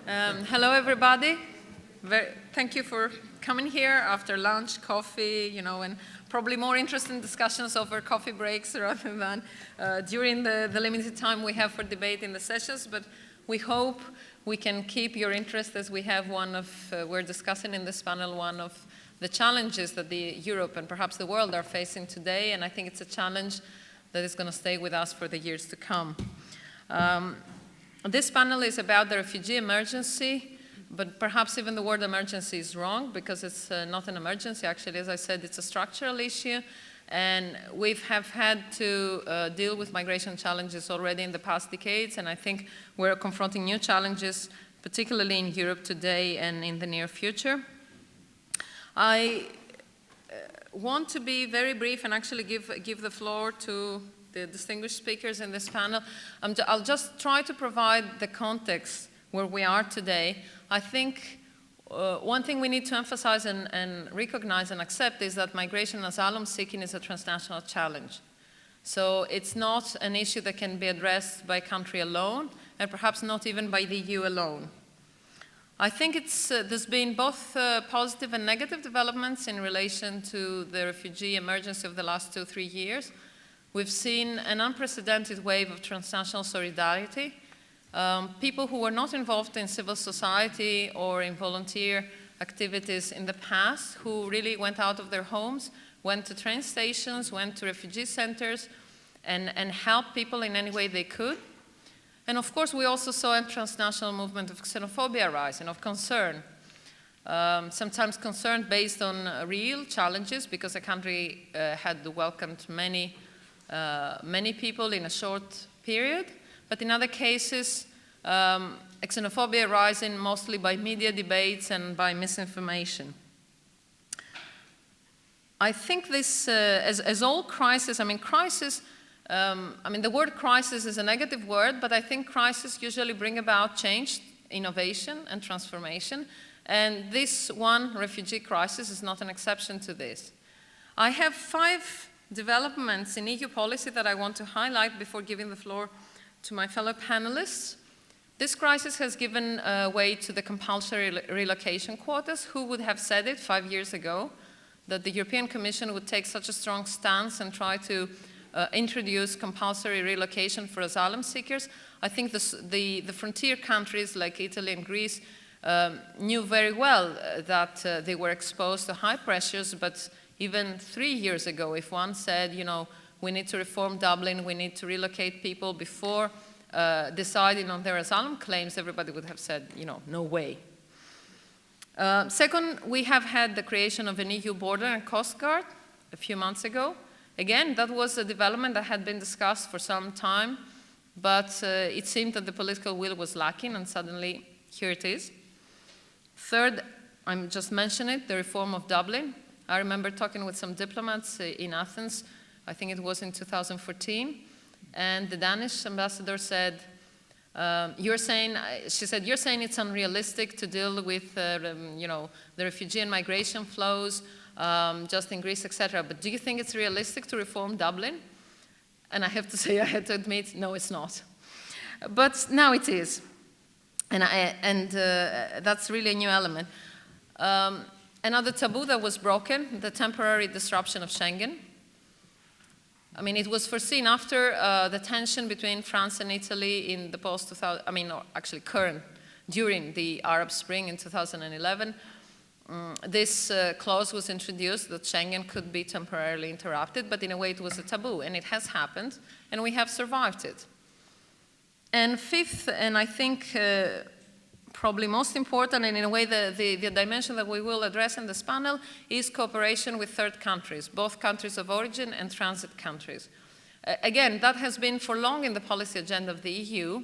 Hello, everybody. Thank you for coming here after lunch, coffee, and probably more interesting discussions over coffee breaks rather than during the limited time we have for debate in the sessions. But we hope we can keep your interest as we have we're discussing in this panel one of the challenges that Europe and perhaps the world are facing today. And I think it's a challenge that is going to stay with us for the years to come. This panel is about the refugee emergency, but perhaps even the word emergency is wrong because it's not an emergency. Actually, as I said, it's a structural issue, and we have had to deal with migration challenges already in the past decades, and I think we're confronting new challenges, particularly in Europe today and in the near future. I want to be very brief and actually give the floor to the distinguished speakers in this panel. I'll just try to provide the context where we are today. I think one thing we need to emphasize and recognize and accept is that migration and asylum seeking is a transnational challenge. So it's not an issue that can be addressed by a country alone, and perhaps not even by the EU alone. I think there's been both positive and negative developments in relation to the refugee emergency of the last 2-3 years. We've seen an unprecedented wave of transnational solidarity. People who were not involved in civil society or in volunteer activities in the past, who really went out of their homes, went to train stations, went to refugee centers, and helped people in any way they could. And of course, we also saw a transnational movement of xenophobia rising, of concern. Sometimes concern based on real challenges, because a country had welcomed many people in a short period, but in other cases, xenophobia rising mostly by media debates and by misinformation. I think this, as all crises, the word crisis is a negative word, but I think crises usually bring about change, innovation, and transformation, and this one, refugee crisis, is not an exception to this. I have 5 developments in EU policy that I want to highlight before giving the floor to my fellow panelists. This crisis has given way to the compulsory relocation quotas. Who would have said it 5 years ago, that the European Commission would take such a strong stance and try to introduce compulsory relocation for asylum seekers? I think the frontier countries like Italy and Greece knew very well that they were exposed to high pressures, but even 3 years ago, if one said, we need to reform Dublin, we need to relocate people before deciding on their asylum claims, everybody would have said, no way. Second, we have had the creation of an EU border and coast guard a few months ago. Again, that was a development that had been discussed for some time, but it seemed that the political will was lacking, and suddenly here it is. Third, I'm just mentioning it, the reform of Dublin. I remember talking with some diplomats in Athens, I think it was in 2014, and the Danish ambassador said, you're saying it's unrealistic to deal with the refugee and migration flows just in Greece, etc. But do you think it's realistic to reform Dublin? And I have to say, I had to admit, no, it's not. But now it is, and that's really a new element. Another taboo that was broken, the temporary disruption of Schengen. It was foreseen after the tension between France and Italy in the during the Arab Spring in 2011. This clause was introduced that Schengen could be temporarily interrupted, but in a way it was a taboo, and it has happened, and we have survived it. And fifth, and I think probably most important, and in a way the dimension that we will address in this panel, is cooperation with third countries, both countries of origin and transit countries. Again, that has been for long in the policy agenda of the EU,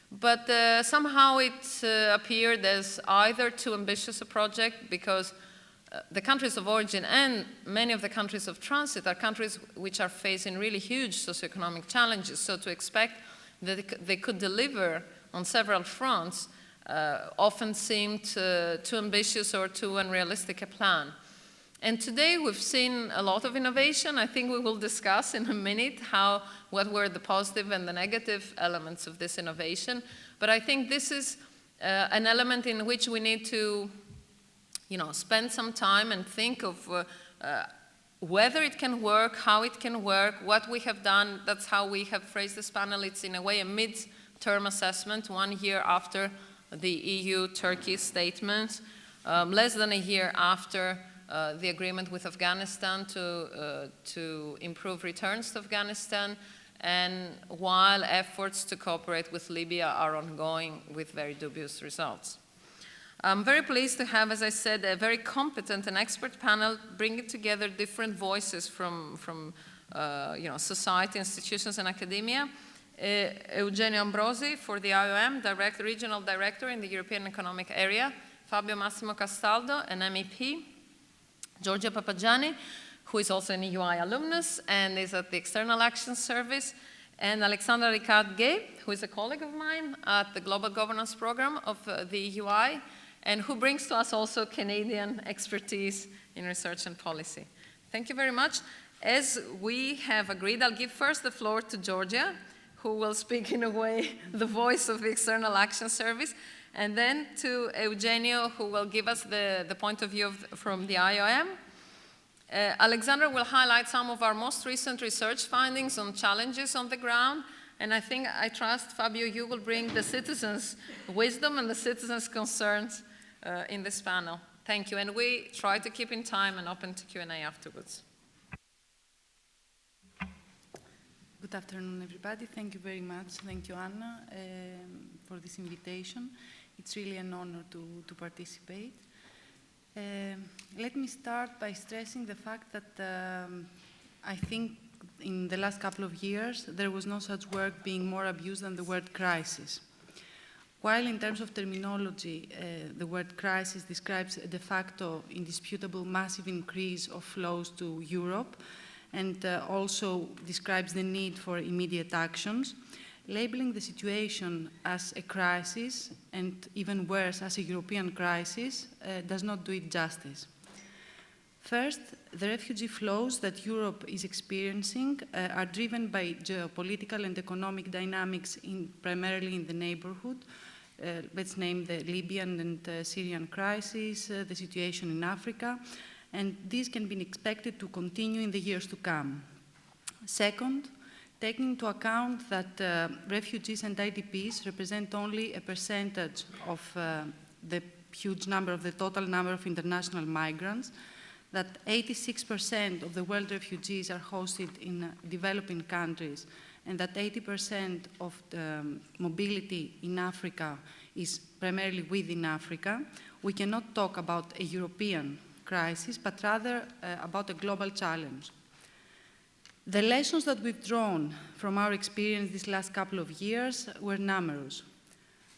but somehow it appeared as either too ambitious a project, because the countries of origin and many of the countries of transit are countries which are facing really huge socioeconomic challenges, so to expect that they could deliver on several fronts often seemed too ambitious or too unrealistic a plan. And today we've seen a lot of innovation. I think we will discuss in a minute what were the positive and the negative elements of this innovation. But I think this is an element in which we need to spend some time and think of whether it can work, how it can work, what we have done. That's how we have phrased this panel. It's in a way a mid-term assessment, 1 year after the EU-Turkey statement, less than a year after the agreement with Afghanistan to improve returns to Afghanistan, and while efforts to cooperate with Libya are ongoing with very dubious results. I'm very pleased to have, as I said, a very competent and expert panel bringing together different voices from society, institutions, and academia. Eugenio Ambrosi for the IOM, Regional Director in the European Economic Area, Fabio Massimo Castaldo, an MEP, Giorgia Papagianni, who is also an EUI alumnus and is at the External Action Service, and Alexandra Ricard-Gay, who is a colleague of mine at the Global Governance Program of the EUI, and who brings to us also Canadian expertise in research and policy. Thank you very much. As we have agreed, I'll give first the floor to Giorgia, who will speak in a way the voice of the External Action Service, and then to Eugenio, who will give us the point of view from the IOM. Alexandra will highlight some of our most recent research findings on challenges on the ground, and I trust, Fabio, you will bring the citizens' wisdom and the citizens' concerns in this panel. Thank you, and we try to keep in time and open to Q&A afterwards. Good afternoon, everybody. Thank you very much. Thank you, Anna, for this invitation. It's really an honor to participate. Let me start by stressing the fact that I think in the last couple of years, there was no such word being more abused than the word crisis. While in terms of terminology, the word crisis describes a de facto, indisputable, massive increase of flows to Europe, and also describes the need for immediate actions, labeling the situation as a crisis, and even worse, as a European crisis, does not do it justice. First, the refugee flows that Europe is experiencing are driven by geopolitical and economic dynamics primarily in the neighborhood. Let's name the Libyan and Syrian crisis, the situation in Africa, and these can be expected to continue in the years to come. Second, taking into account that refugees and IDPs represent only a percentage of the huge number of the total number of international migrants, that 86% of the world refugees are hosted in developing countries, and that 80% of the mobility in Africa is primarily within Africa, we cannot talk about a European crisis, but rather about a global challenge. The lessons that we've drawn from our experience these last couple of years were numerous.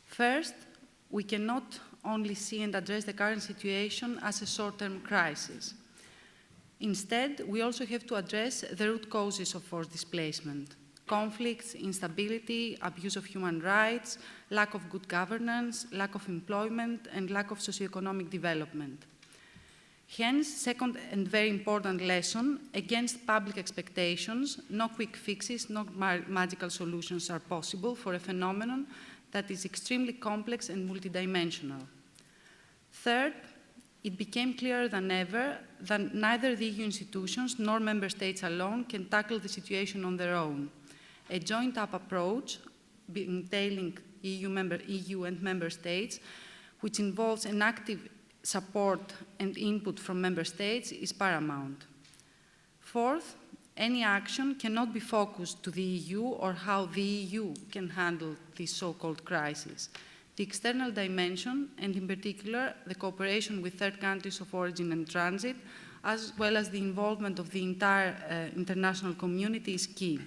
First, we cannot only see and address the current situation as a short-term crisis. Instead, we also have to address the root causes of forced displacement: conflicts, instability, abuse of human rights, lack of good governance, lack of employment, and lack of socioeconomic development. Hence, second and very important lesson, against public expectations, no quick fixes, no magical solutions are possible for a phenomenon that is extremely complex and multidimensional. Third, it became clearer than ever that neither the EU institutions nor member states alone can tackle the situation on their own. A joined-up approach, entailing EU and member states, which involves an active support and input from member states, is paramount. Fourth, any action cannot be focused to the EU or how the EU can handle this so-called crisis. The external dimension, and in particular, the cooperation with third countries of origin and transit, as well as the involvement of the entire international community, is key.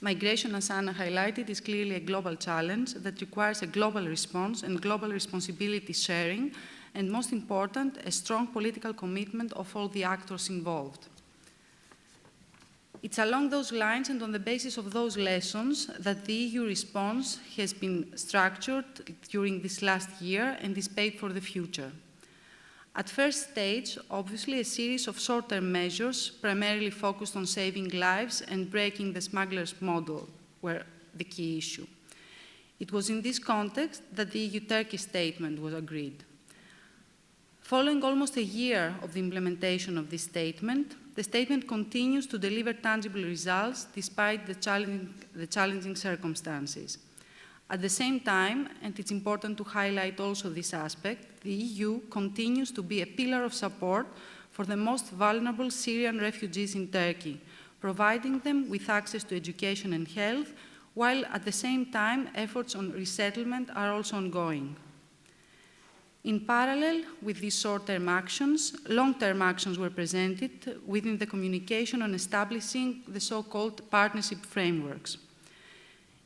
Migration, as Anna highlighted, is clearly a global challenge that requires a global response and global responsibility sharing, and most important, a strong political commitment of all the actors involved. It's along those lines and on the basis of those lessons that the EU response has been structured during this last year and is paid for the future. At first stage, obviously, a series of short-term measures primarily focused on saving lives and breaking the smugglers' model were the key issue. It was in this context that the EU-Turkey statement was agreed. Following almost a year of the implementation of this statement, the statement continues to deliver tangible results despite the challenging circumstances. At the same time, and it's important to highlight also this aspect, the EU continues to be a pillar of support for the most vulnerable Syrian refugees in Turkey, providing them with access to education and health, while at the same time efforts on resettlement are also ongoing. In parallel with these short-term actions, long-term actions were presented within the communication on establishing the so-called partnership frameworks.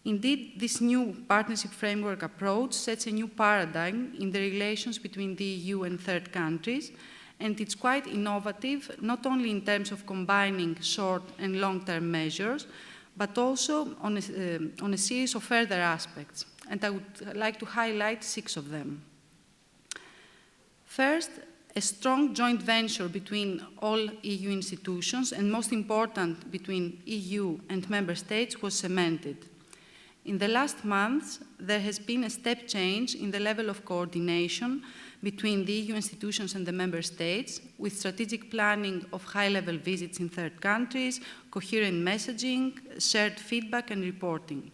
Indeed, this new partnership framework approach sets a new paradigm in the relations between the EU and third countries, and it's quite innovative, not only in terms of combining short and long-term measures, but also on a series of further aspects. And I would like to highlight 6 of them. First, a strong joint venture between all EU institutions, and most important, between EU and member states, was cemented. In the last months, there has been a step change in the level of coordination between the EU institutions and the member states, with strategic planning of high-level visits in third countries, coherent messaging, shared feedback and reporting.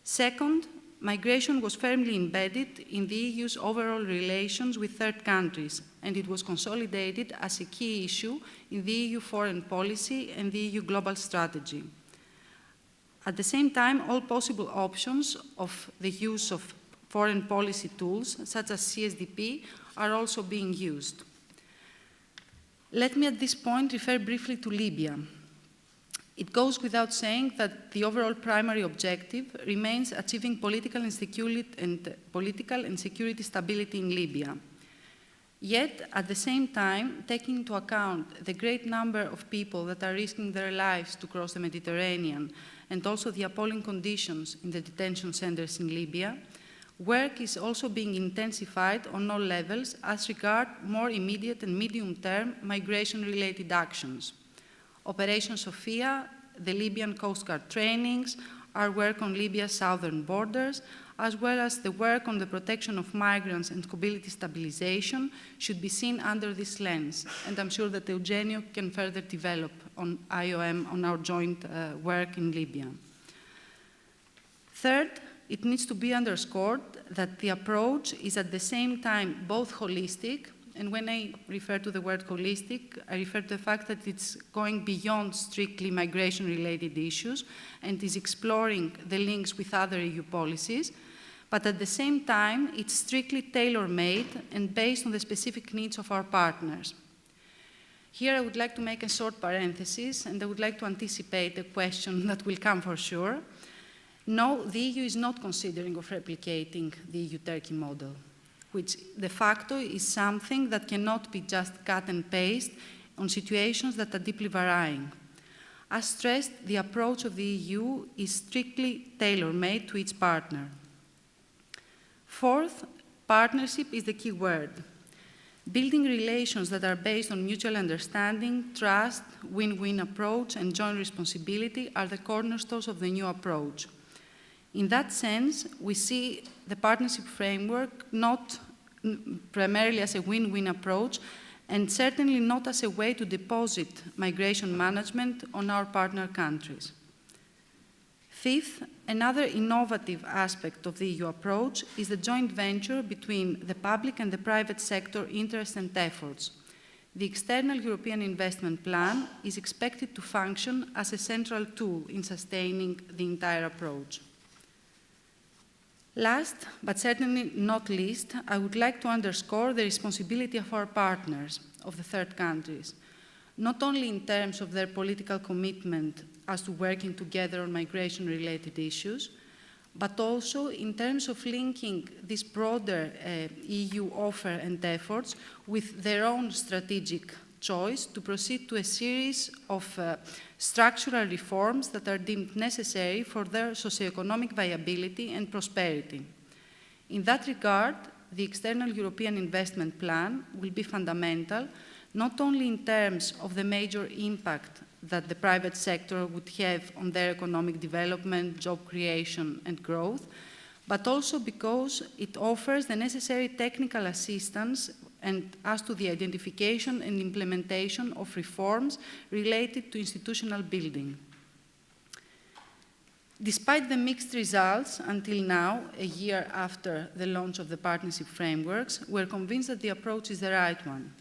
Second, migration was firmly embedded in the EU's overall relations with third countries, and it was consolidated as a key issue in the EU foreign policy and the EU global strategy. At the same time, all possible options of the use of foreign policy tools, such as CSDP, are also being used. Let me at this point refer briefly to Libya. It goes without saying that the overall primary objective remains achieving political and security stability in Libya. Yet, at the same time, taking into account the great number of people that are risking their lives to cross the Mediterranean, and also the appalling conditions in the detention centers in Libya, work is also being intensified on all levels as regards more immediate and medium-term migration-related actions. Operation Sophia, the Libyan Coast Guard trainings, our work on Libya's southern borders, as well as the work on the protection of migrants and mobility stabilization should be seen under this lens. And I'm sure that Eugenio can further develop on IOM, on our joint work in Libya. Third, it needs to be underscored that the approach is at the same time both holistic, and when I refer to the word holistic, I refer to the fact that it's going beyond strictly migration-related issues and is exploring the links with other EU policies, but at the same time, it's strictly tailor-made and based on the specific needs of our partners. Here I would like to make a short parenthesis, and I would like to anticipate a question that will come for sure. No, the EU is not considering of replicating the EU-Turkey model, which de facto is something that cannot be just cut and paste on situations that are deeply varying. As stressed, the approach of the EU is strictly tailor-made to each partner. Fourth, partnership is the key word. Building relations that are based on mutual understanding, trust, win-win approach, and joint responsibility are the cornerstones of the new approach. In that sense, we see the partnership framework not primarily as a win-win approach, and certainly not as a way to deposit migration management on our partner countries. Fifth, another innovative aspect of the EU approach is the joint venture between the public and the private sector interests and efforts. The external European investment plan is expected to function as a central tool in sustaining the entire approach. Last, but certainly not least, I would like to underscore the responsibility of our partners, of the third countries, not only in terms of their political commitment as to working together on migration-related issues, but also in terms of linking this broader EU offer and efforts with their own strategic choice to proceed to a series of structural reforms that are deemed necessary for their socioeconomic viability and prosperity. In that regard, the external European investment plan will be fundamental, not only in terms of the major impact that the private sector would have on their economic development, job creation, and growth, but also because it offers the necessary technical assistance and as to the identification and implementation of reforms related to institutional building. Despite the mixed results until now, a year after the launch of the partnership frameworks, we're convinced that the approach is the right one.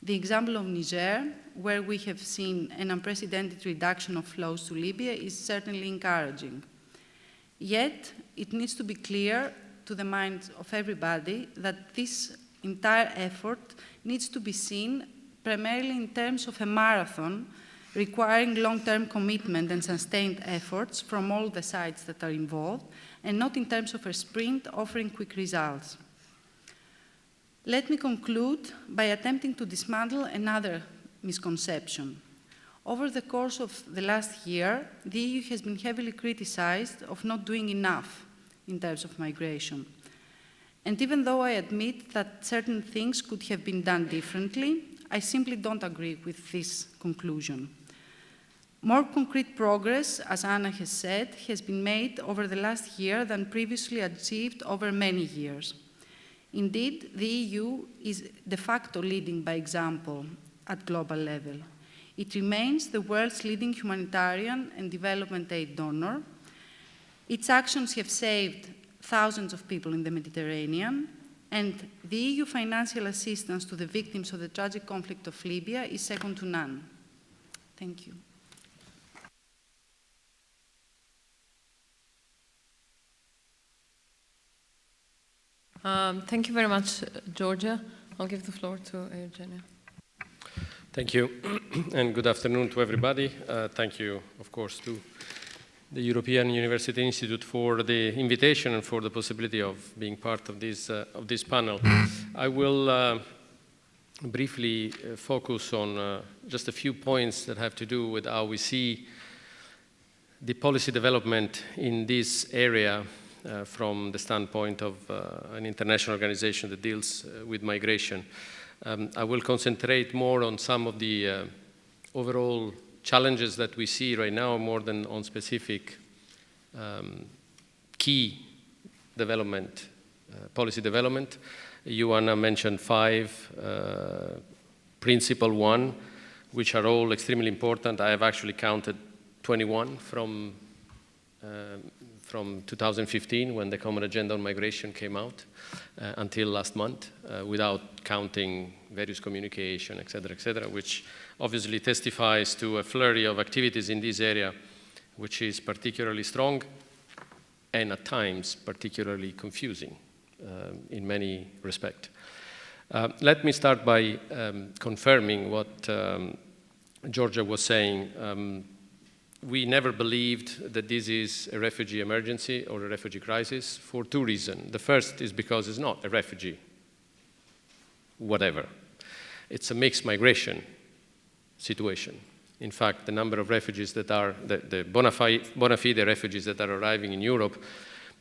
The example of Niger, where we have seen an unprecedented reduction of flows to Libya, is certainly encouraging. Yet, it needs to be clear to the minds of everybody that this entire effort needs to be seen primarily in terms of a marathon requiring long-term commitment and sustained efforts from all the sides that are involved, and not in terms of a sprint offering quick results. Let me conclude by attempting to dismantle another misconception. Over the course of the last year, the EU has been heavily criticized of not doing enough in terms of migration. And even though I admit that certain things could have been done differently, I simply don't agree with this conclusion. More concrete progress, as Anna has said, has been made over the last year than previously achieved over many years. Indeed, the EU is de facto leading by example at global level. It remains the world's leading humanitarian and development aid donor. Its actions have saved thousands of people in the Mediterranean, and the EU financial assistance to the victims of the tragic conflict of Libya is second to none. Thank you. Thank you very much, Georgia. I'll give the floor to Eugenia. Thank you, and good afternoon to everybody. Thank you, of course, to the European University Institute for the invitation and for the possibility of being part of this panel. I will briefly focus on just a few points that have to do with how we see the policy development in this area from the standpoint of an international organization that deals with migration. I will concentrate more on some of the overall challenges that we see right now more than on specific key development, policy development. Joanna mentioned 5, principle 1, which are all extremely important. I have actually counted 21 from 2015, when the Common Agenda on Migration came out, until last month, without counting various communication, et cetera, which obviously testifies to a flurry of activities in this area, which is particularly strong and at times particularly confusing in many respects. Let me start by confirming what Georgia was saying. We never believed that this is a refugee emergency or a refugee crisis for 2 reasons. The first is because it's not a refugee, whatever. It's a mixed migration situation. In fact, the number of refugees that are, the bona fide refugees that are arriving in Europe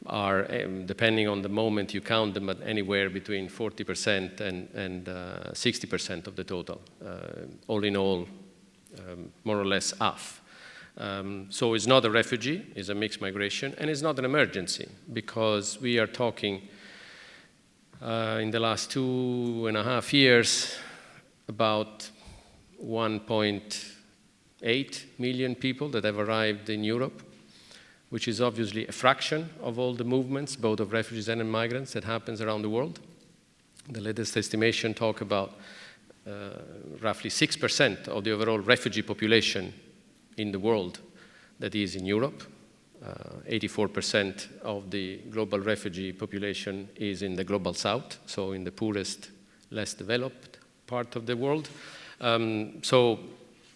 are, depending on the moment you count them, at anywhere between 40% and 60% of the total. All in all, more or less half. So it's not a refugee, it's a mixed migration, and it's not an emergency, because we are talking in the last 2.5 years about 1.8 million people that have arrived in Europe, which is obviously a fraction of all the movements, both of refugees and migrants, that happens around the world. The latest estimation talk about roughly 6% of the overall refugee population in the world that is in Europe. 84% of the global refugee population is in the global south, so in the poorest, less developed part of the world. So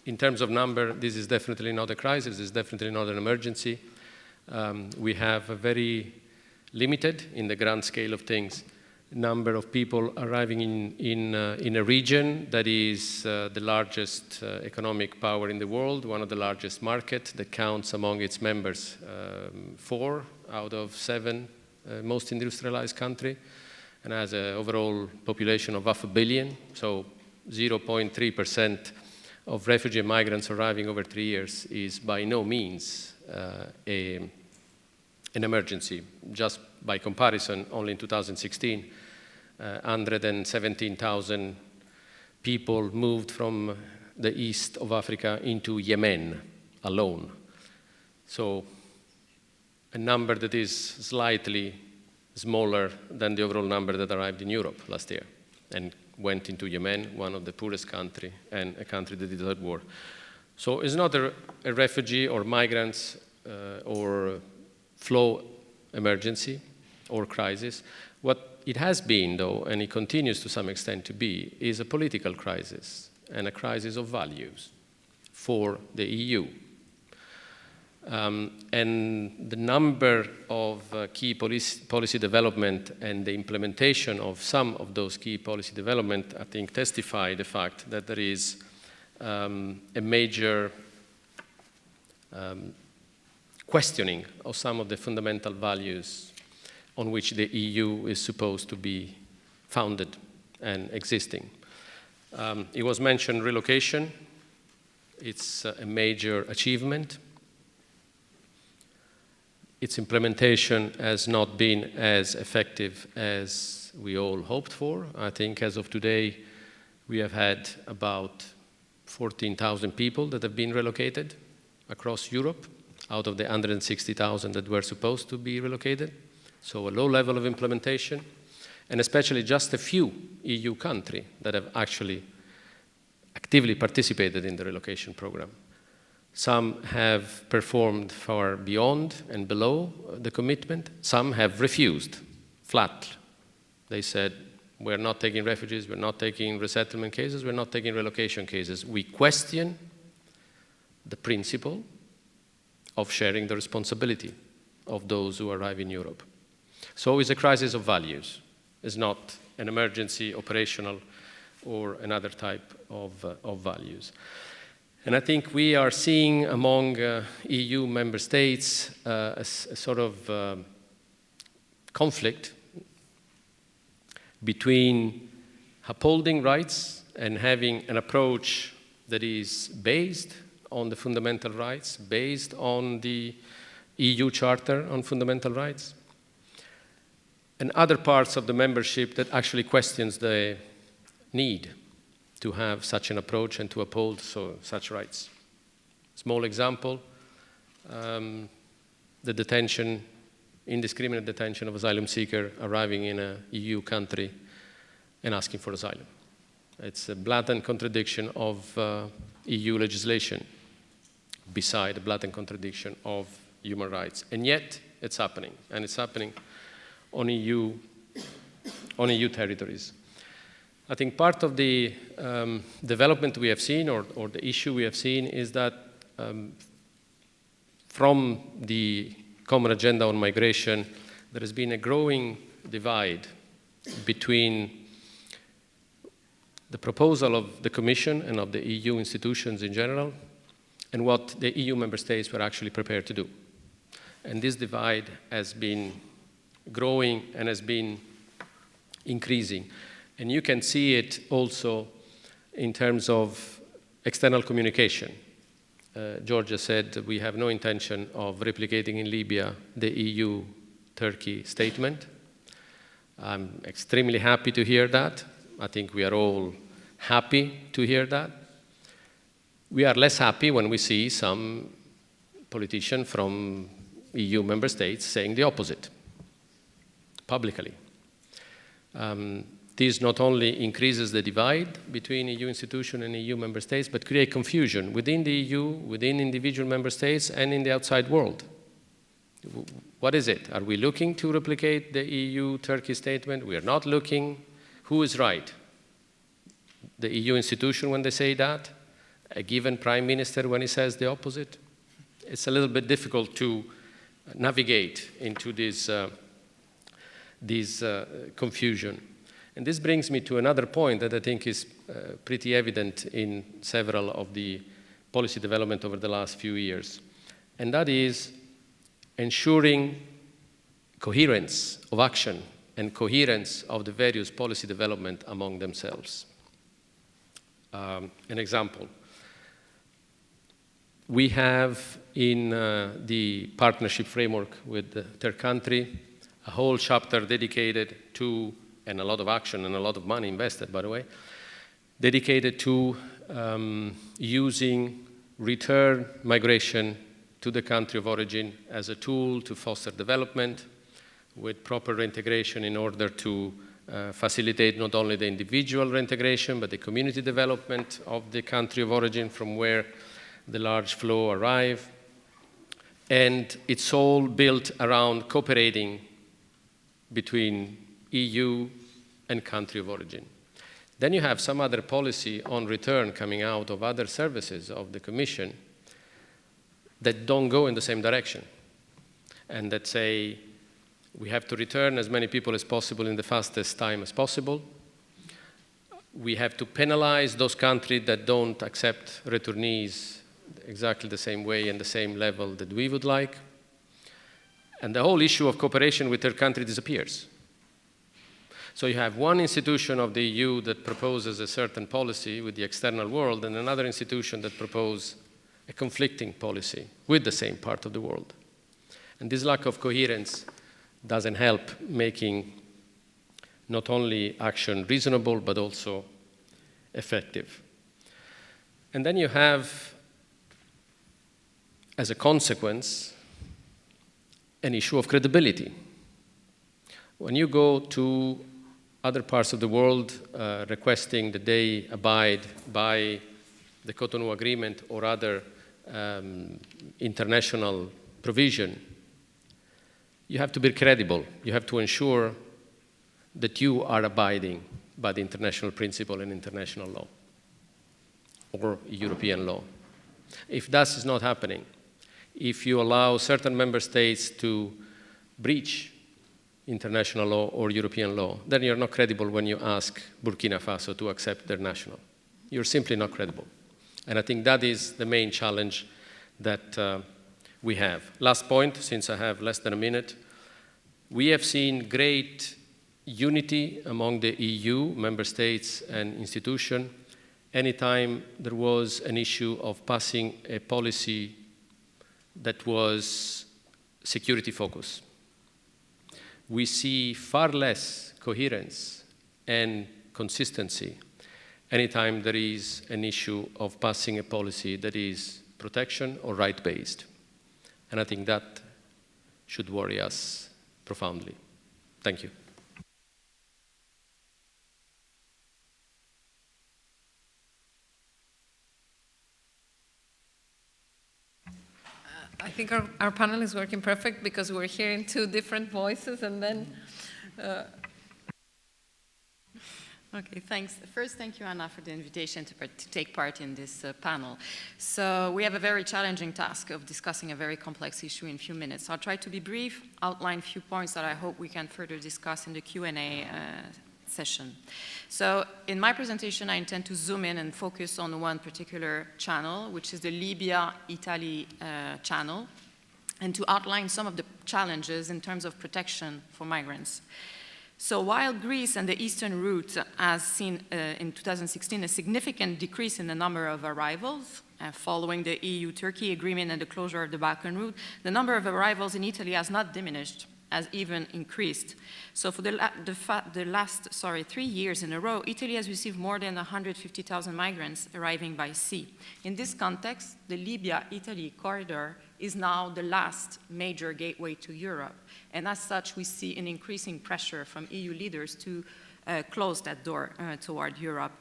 in terms of number, this is definitely not a crisis, it's definitely not an emergency. We have a very limited, in the grand scale of things, number of people arriving in a region that is the largest economic power in the world, one of the largest markets that counts among its members 4 out of 7 most industrialized country, and has an overall population of 500 million, so 0.3% of refugee migrants arriving over 3 years is by no means a an emergency. Just by comparison, only in 2016, 117,000 people moved from the east of Africa into Yemen alone. So a number that is slightly smaller than the overall number that arrived in Europe last year and went into Yemen, one of the poorest countries and a country that did that war. So it's not a refugee or migrants or flow emergency or crisis. What it has been, though, and it continues to some extent to be, is a political crisis and a crisis of values for the EU. And the number of key policy development and the implementation of some of those key policy development, I think, testify the fact that there is a major questioning of some of the fundamental values on which the EU is supposed to be founded and existing. It was mentioned relocation. It's a major achievement. Its implementation has not been as effective as we all hoped for. I think as of today, we have had about 14,000 people that have been relocated across Europe out of the 160,000 that were supposed to be relocated. So a low level of implementation, and especially just a few EU countries that have actually actively participated in the relocation program. Some have performed far beyond and below the commitment. Some have refused, flat. They said, we're not taking refugees, we're not taking resettlement cases, we're not taking relocation cases. We question the principle of sharing the responsibility of those who arrive in Europe. So it's a crisis of values. It's not an emergency, operational, or another type of values. And I think we are seeing among EU member states a sort of conflict between upholding rights and having an approach that is based on the fundamental rights, based on the EU Charter on Fundamental Rights, and other parts of the membership that actually questions the need to have such an approach and to uphold such rights. Small example, the detention, indiscriminate detention of asylum seeker arriving in an EU country and asking for asylum. It's a blatant contradiction of EU legislation beside a blatant contradiction of human rights. And yet it's happening, and it's happening on EU territories. I think part of the development we have seen, or the issue we have seen, is that from the common agenda on migration, there has been a growing divide between the proposal of the Commission and of the EU institutions in general and what the EU member states were actually prepared to do. And this divide has been growing and has been increasing. And you can see it also in terms of external communication. Georgia said that we have no intention of replicating in Libya the EU-Turkey statement. I'm extremely happy to hear that. I think we are all happy to hear that. We are less happy when we see some politician from EU member states saying the opposite, publicly. This not only increases the divide between EU institutions and EU member states, but create confusion within the EU, within individual member states, and in the outside world. What is it? Are we looking to replicate the EU-Turkey statement? We are not looking. Who is right? The EU institution when they say that? A given prime minister when he says the opposite? It's a little bit difficult to navigate into this confusion. And this brings me to another point that I think is pretty evident in several of the policy development over the last few years. And that is ensuring coherence of action and coherence of the various policy development among themselves. An example. We have in the partnership framework with the third country a whole chapter dedicated to, and a lot of action and a lot of money invested, by the way, dedicated to using return migration to the country of origin as a tool to foster development with proper reintegration in order to facilitate not only the individual reintegration, but the community development of the country of origin from where the large flow arrive. And it's all built around cooperating between EU and country of origin. Then you have some other policy on return coming out of other services of the Commission that don't go in the same direction and that say we have to return as many people as possible in the fastest time as possible. We have to penalize those countries that don't accept returnees exactly the same way and the same level that we would like. And the whole issue of cooperation with third country disappears. So you have one institution of the EU that proposes a certain policy with the external world and another institution that proposes a conflicting policy with the same part of the world. And this lack of coherence doesn't help making not only action reasonable, but also effective. And then you have, as a consequence, an issue of credibility. When you go to other parts of the world requesting that they abide by the Cotonou Agreement or other international provision, you have to be credible. You have to ensure that you are abiding by the international principle and international law or European law. If that is not happening, if you allow certain member states to breach international law or European law, then you're not credible when you ask Burkina Faso to accept their national. You're simply not credible. And I think that is the main challenge that we have. Last point, since I have less than a minute, we have seen great unity among the EU, member states and institutions, anytime there was an issue of passing a policy that was security focused. We see far less coherence and consistency anytime there is an issue of passing a policy that is protection or right-based. And I think that should worry us profoundly. Thank you. I think our panel is working perfect because we're hearing two different voices and then... Okay, thanks. First, thank you, Anna, for the invitation to take part in this panel. So we have a very challenging task of discussing a very complex issue in a few minutes. I'll try to be brief, outline a few points that I hope we can further discuss in the Q&A session. So in my presentation, I intend to zoom in and focus on one particular channel, which is the Libya-Italy channel, and to outline some of the challenges in terms of protection for migrants. So while Greece and the eastern route has seen in 2016 a significant decrease in the number of arrivals, following the EU-Turkey agreement and the closure of the Balkan route, the number of arrivals in Italy has not diminished, has even increased. So for the last 3 years in a row, Italy has received more than 150,000 migrants arriving by sea. In this context, the Libya-Italy corridor is now the last major gateway to Europe. And as such, we see an increasing pressure from EU leaders to close that door toward Europe.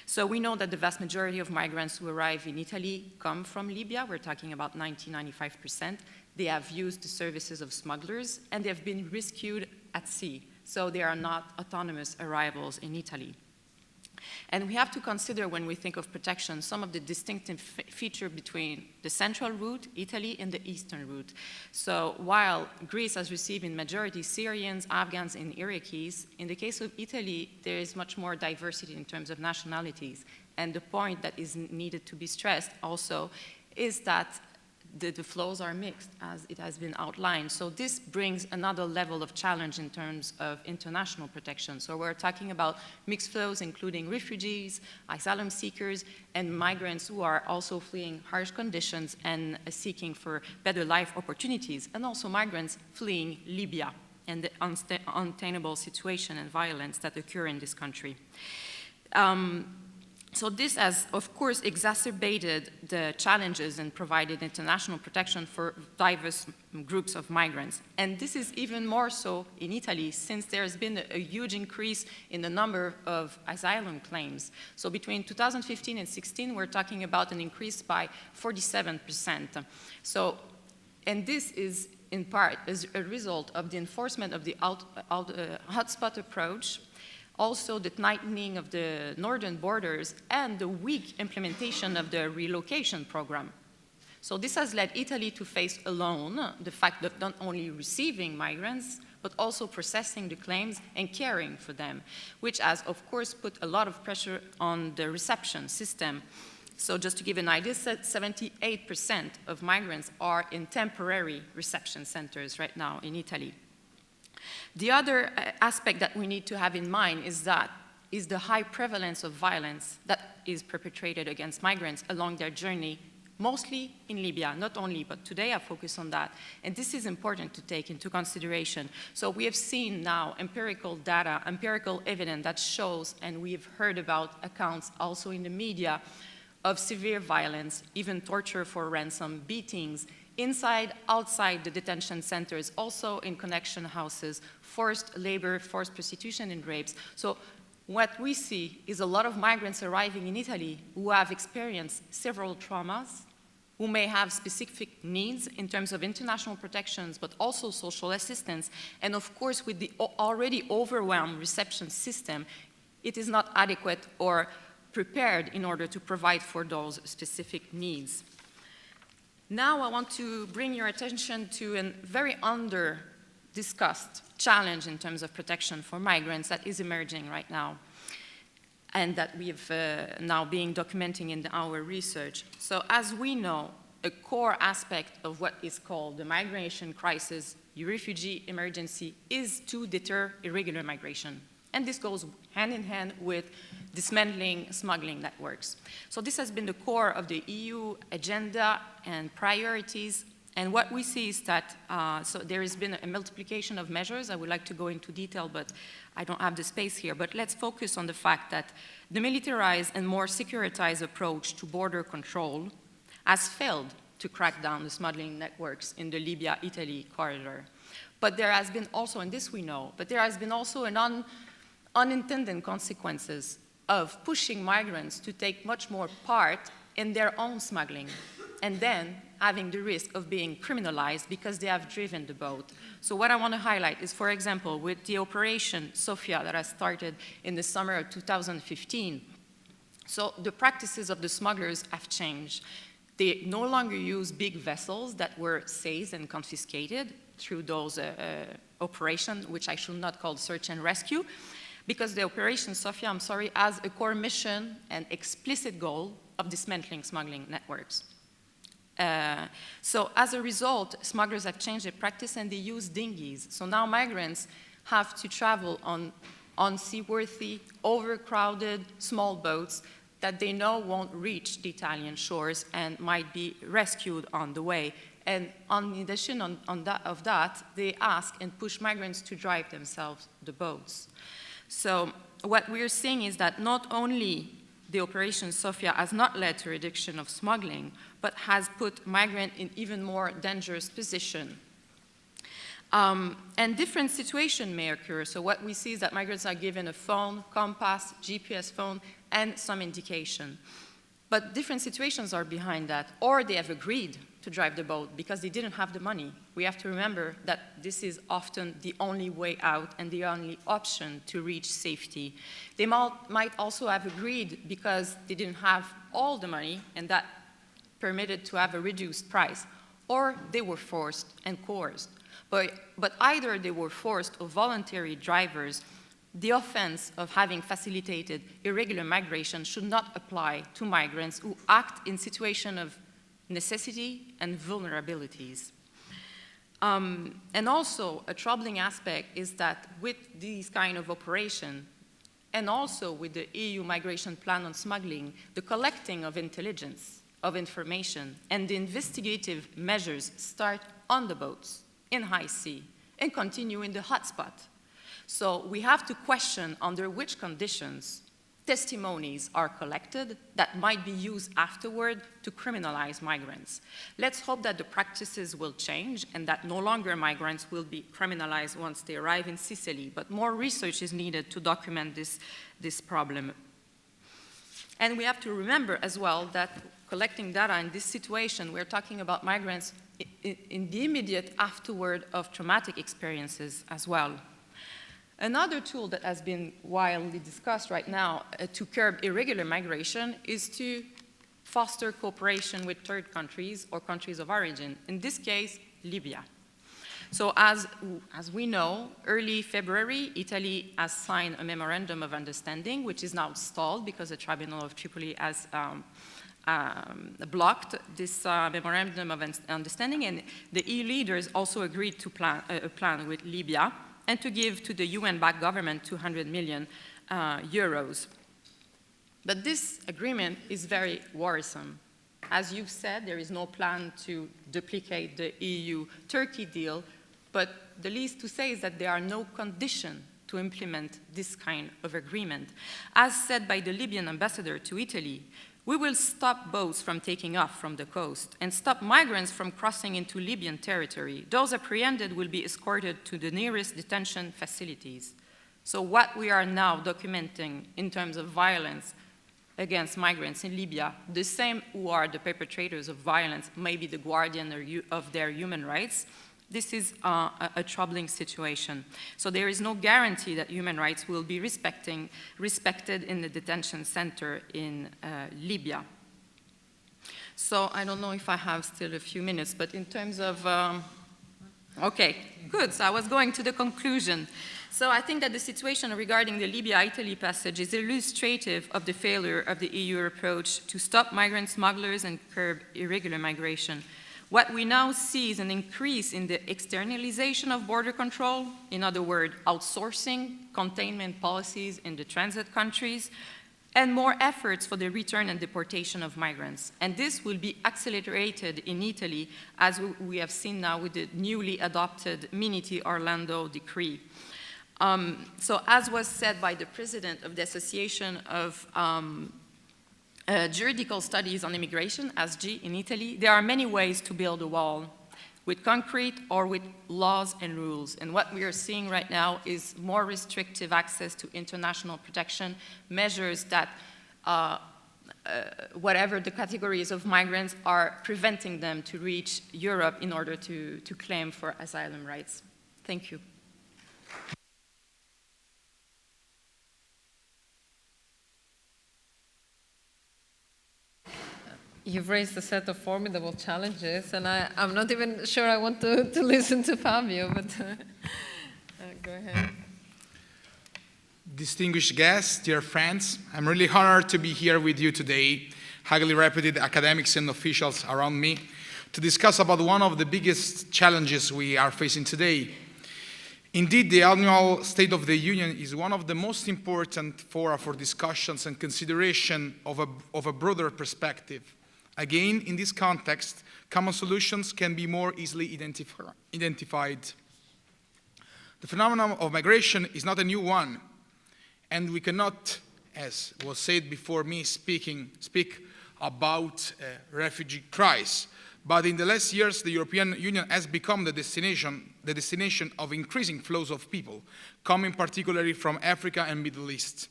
So we know that the vast majority of migrants who arrive in Italy come from Libya. We're talking about 90–95%. They have used the services of smugglers, and they have been rescued at sea. So they are not autonomous arrivals in Italy. And we have to consider, when we think of protection, some of the distinctive feature between the central route, Italy, and the eastern route. So while Greece has received in majority Syrians, Afghans, and Iraqis, in the case of Italy, there is much more diversity in terms of nationalities. And the point that is needed to be stressed also is that the flows are mixed, as it has been outlined. So this brings another level of challenge in terms of international protection. So we're talking about mixed flows, including refugees, asylum seekers, and migrants who are also fleeing harsh conditions and seeking for better life opportunities, and also migrants fleeing Libya and the untenable situation and violence that occur in this country. So this has, of course, exacerbated the challenges in providing international protection for diverse groups of migrants. And this is even more so in Italy, since there's been a huge increase in the number of asylum claims. So between 2015 and 16, we're talking about an increase by 47%. So, and this is in part as a result of the enforcement of the hotspot approach, also the tightening of the northern borders, and the weak implementation of the relocation program. So this has led Italy to face alone the fact of not only receiving migrants, but also processing the claims and caring for them, which has, of course, put a lot of pressure on the reception system. So just to give an idea, 78% of migrants are in temporary reception centers right now in Italy. The other aspect that we need to have in mind is the high prevalence of violence that is perpetrated against migrants along their journey, mostly in Libya, not only, but today I focus on that. And this is important to take into consideration. So we have seen now empirical data, empirical evidence that shows, and we've heard about accounts also in the media, of severe violence, even torture for ransom, beatings, inside, outside the detention centers, also in connection houses, forced labor, forced prostitution, and rapes. So what we see is a lot of migrants arriving in Italy who have experienced several traumas, who may have specific needs in terms of international protections, but also social assistance. And of course, with the already overwhelmed reception system, it is not adequate or prepared in order to provide for those specific needs. Now I want to bring your attention to a very under-discussed challenge in terms of protection for migrants that is emerging right now, and that we've now been documenting in our research. So as we know, a core aspect of what is called the migration crisis, the refugee emergency, is to deter irregular migration. And this goes hand in hand with dismantling smuggling networks. So this has been the core of the EU agenda and priorities. And what we see is that, so there has been a multiplication of measures. I would like to go into detail, but I don't have the space here. But let's focus on the fact that the militarized and more securitized approach to border control has failed to crack down the smuggling networks in the Libya-Italy corridor. But there has been also, and this we know, but there has been also an unintended consequences of pushing migrants to take much more part in their own smuggling, and then having the risk of being criminalized because they have driven the boat. So what I want to highlight is, for example, with the Operation Sophia that has started in the summer of 2015, so the practices of the smugglers have changed. They no longer use big vessels that were seized and confiscated through those operations, which I should not call search and rescue, because the Operation Sophia, has a core mission and explicit goal of dismantling smuggling networks. So as a result, smugglers have changed their practice and they use dinghies. So now migrants have to travel on unseaworthy, overcrowded, small boats that they know won't reach the Italian shores and might be rescued on the way. And in addition of that, they ask and push migrants to drive themselves the boats. So what we're seeing is that not only the Operation Sophia has not led to reduction of smuggling, but has put migrants in even more dangerous position. And different situations may occur. So what we see is that migrants are given a phone, compass, GPS phone, and some indication. But different situations are behind that, or they have agreed to drive the boat because they didn't have the money. We have to remember that this is often the only way out and the only option to reach safety. They might also have agreed because they didn't have all the money and that permitted to have a reduced price, or they were forced and coerced. But either they were forced or voluntary drivers, the offense of having facilitated irregular migration should not apply to migrants who act in situation of necessity, and vulnerabilities. And also, a troubling aspect is that with these kind of operation, and also with the EU migration plan on smuggling, the collecting of intelligence, of information, and the investigative measures start on the boats, in high sea, and continue in the hotspot. So we have to question under which conditions testimonies are collected that might be used afterward to criminalize migrants. Let's hope that the practices will change and that no longer migrants will be criminalized once they arrive in Sicily, but more research is needed to document this problem. And we have to remember as well that collecting data in this situation, we're talking about migrants in the immediate afterward of traumatic experiences as well. Another tool that has been widely discussed right now to curb irregular migration is to foster cooperation with third countries or countries of origin, in this case, Libya. So as we know, early February, Italy has signed a memorandum of understanding, which is now stalled because the Tribunal of Tripoli has blocked this memorandum of understanding, and the EU leaders also agreed to a plan with Libya and to give to the UN-backed government 200 million euros. But this agreement is very worrisome. As you've said, there is no plan to duplicate the EU-Turkey deal, but the least to say is that there are no conditions to implement this kind of agreement. As said by the Libyan ambassador to Italy, we will stop boats from taking off from the coast and stop migrants from crossing into Libyan territory. Those apprehended will be escorted to the nearest detention facilities. So what we are now documenting in terms of violence against migrants in Libya, the same who are the perpetrators of violence, maybe the guardian of their human rights, this is a troubling situation. So there is no guarantee that human rights will be respected in the detention center in Libya. So I don't know if I have still a few minutes, but in terms of, okay, good. So I was going to the conclusion. So I think that the situation regarding the Libya-Italy passage is illustrative of the failure of the EU approach to stop migrant smugglers and curb irregular migration. What we now see is an increase in the externalization of border control, in other words, outsourcing containment policies in the transit countries, and more efforts for the return and deportation of migrants. And this will be accelerated in Italy, as we have seen now with the newly adopted Miniti Orlando decree. So as was said by the president of the Association of Juridical Studies on Immigration, ASGI, in Italy, there are many ways to build a wall, with concrete or with laws and rules. And what we are seeing right now is more restrictive access to international protection, measures that, whatever the categories of migrants, are preventing them to reach Europe in order to claim for asylum rights. Thank you. You've raised a set of formidable challenges, and I'm not even sure I want to listen to Fabio, but go ahead. Distinguished guests, dear friends, I'm really honored to be here with you today, highly reputed academics and officials around me, to discuss about one of the biggest challenges we are facing today. Indeed, the annual State of the Union is one of the most important fora for discussions and consideration of a broader perspective. Again, in this context, common solutions can be more easily identified. The phenomenon of migration is not a new one, and we cannot, as was said before me speak about a refugee crisis. But in the last years, the European Union has become the destination of increasing flows of people, coming particularly from Africa and Middle East.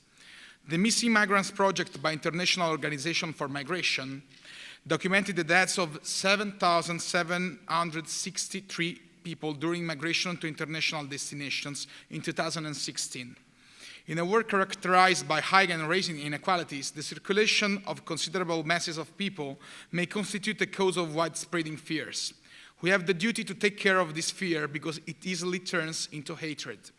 The Missing Migrants Project by International Organization for Migration documented the deaths of 7,763 people during migration to international destinations in 2016. In a world characterized by high and rising inequalities, the circulation of considerable masses of people may constitute a cause of widespreading fears. We have the duty to take care of this fear because it easily turns into hatred.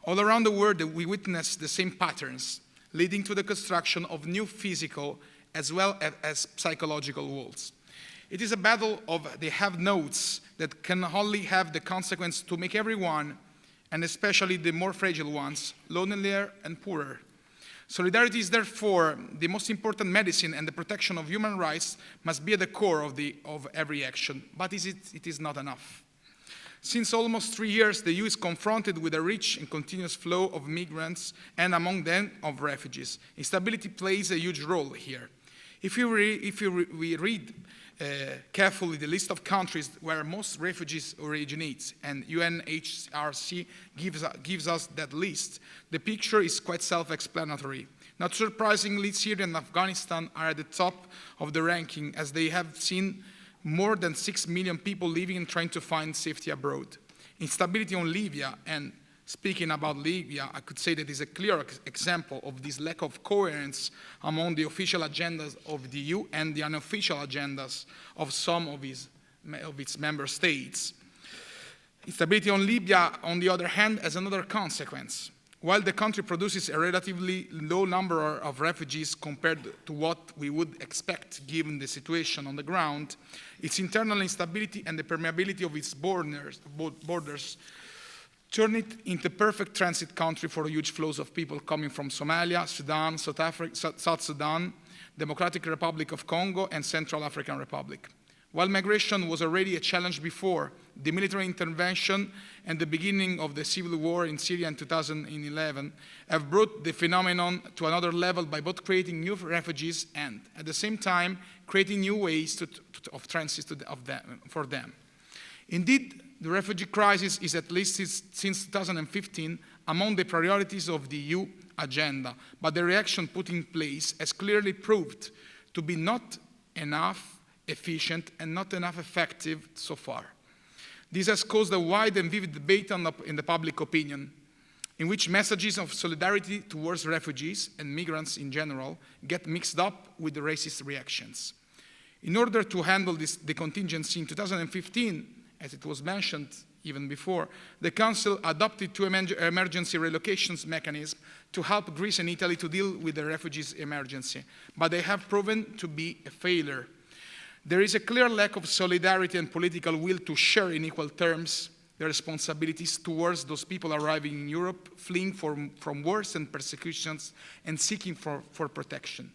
All around the world, we witness the same patterns, leading to the construction of new physical as well as psychological walls. It is a battle of the have-nots that can only have the consequence to make everyone, and especially the more fragile ones, lonelier and poorer. Solidarity is therefore the most important medicine, and the protection of human rights must be at the core of every action. But it is not enough. Since almost 3 years, the EU is confronted with a rich and continuous flow of migrants, and among them of refugees. Instability plays a huge role here. If we read carefully the list of countries where most refugees originate, and UNHCR gives us that list, the picture is quite self-explanatory. Not surprisingly, Syria and Afghanistan are at the top of the ranking, as they have seen more than 6 million people leaving and trying to find safety abroad. Instability on Libya, and speaking about Libya, I could say that is a clear example of this lack of coherence among the official agendas of the EU and the unofficial agendas of some of its member states. Instability on Libya, on the other hand, has another consequence. While the country produces a relatively low number of refugees compared to what we would expect given the situation on the ground, its internal instability and the permeability of its borders turn it into a perfect transit country for huge flows of people coming from Somalia, Sudan, South Africa, South Sudan, Democratic Republic of Congo, and Central African Republic. While migration was already a challenge before, the military intervention and the beginning of the civil war in Syria in 2011 have brought the phenomenon to another level by both creating new refugees and, at the same time, creating new ways of transit for them. Indeed, the refugee crisis is, at least since 2015, among the priorities of the EU agenda, but the reaction put in place has clearly proved to be not enough efficient and not enough effective so far. This has caused a wide and vivid debate in the public opinion, in which messages of solidarity towards refugees and migrants in general get mixed up with the racist reactions. In order to handle the contingency in 2015, as it was mentioned even before, the Council adopted 2 emergency relocations mechanisms to help Greece and Italy to deal with the refugees emergency, but they have proven to be a failure. There is a clear lack of solidarity and political will to share in equal terms the responsibilities towards those people arriving in Europe, fleeing from wars and persecutions, and seeking for protection.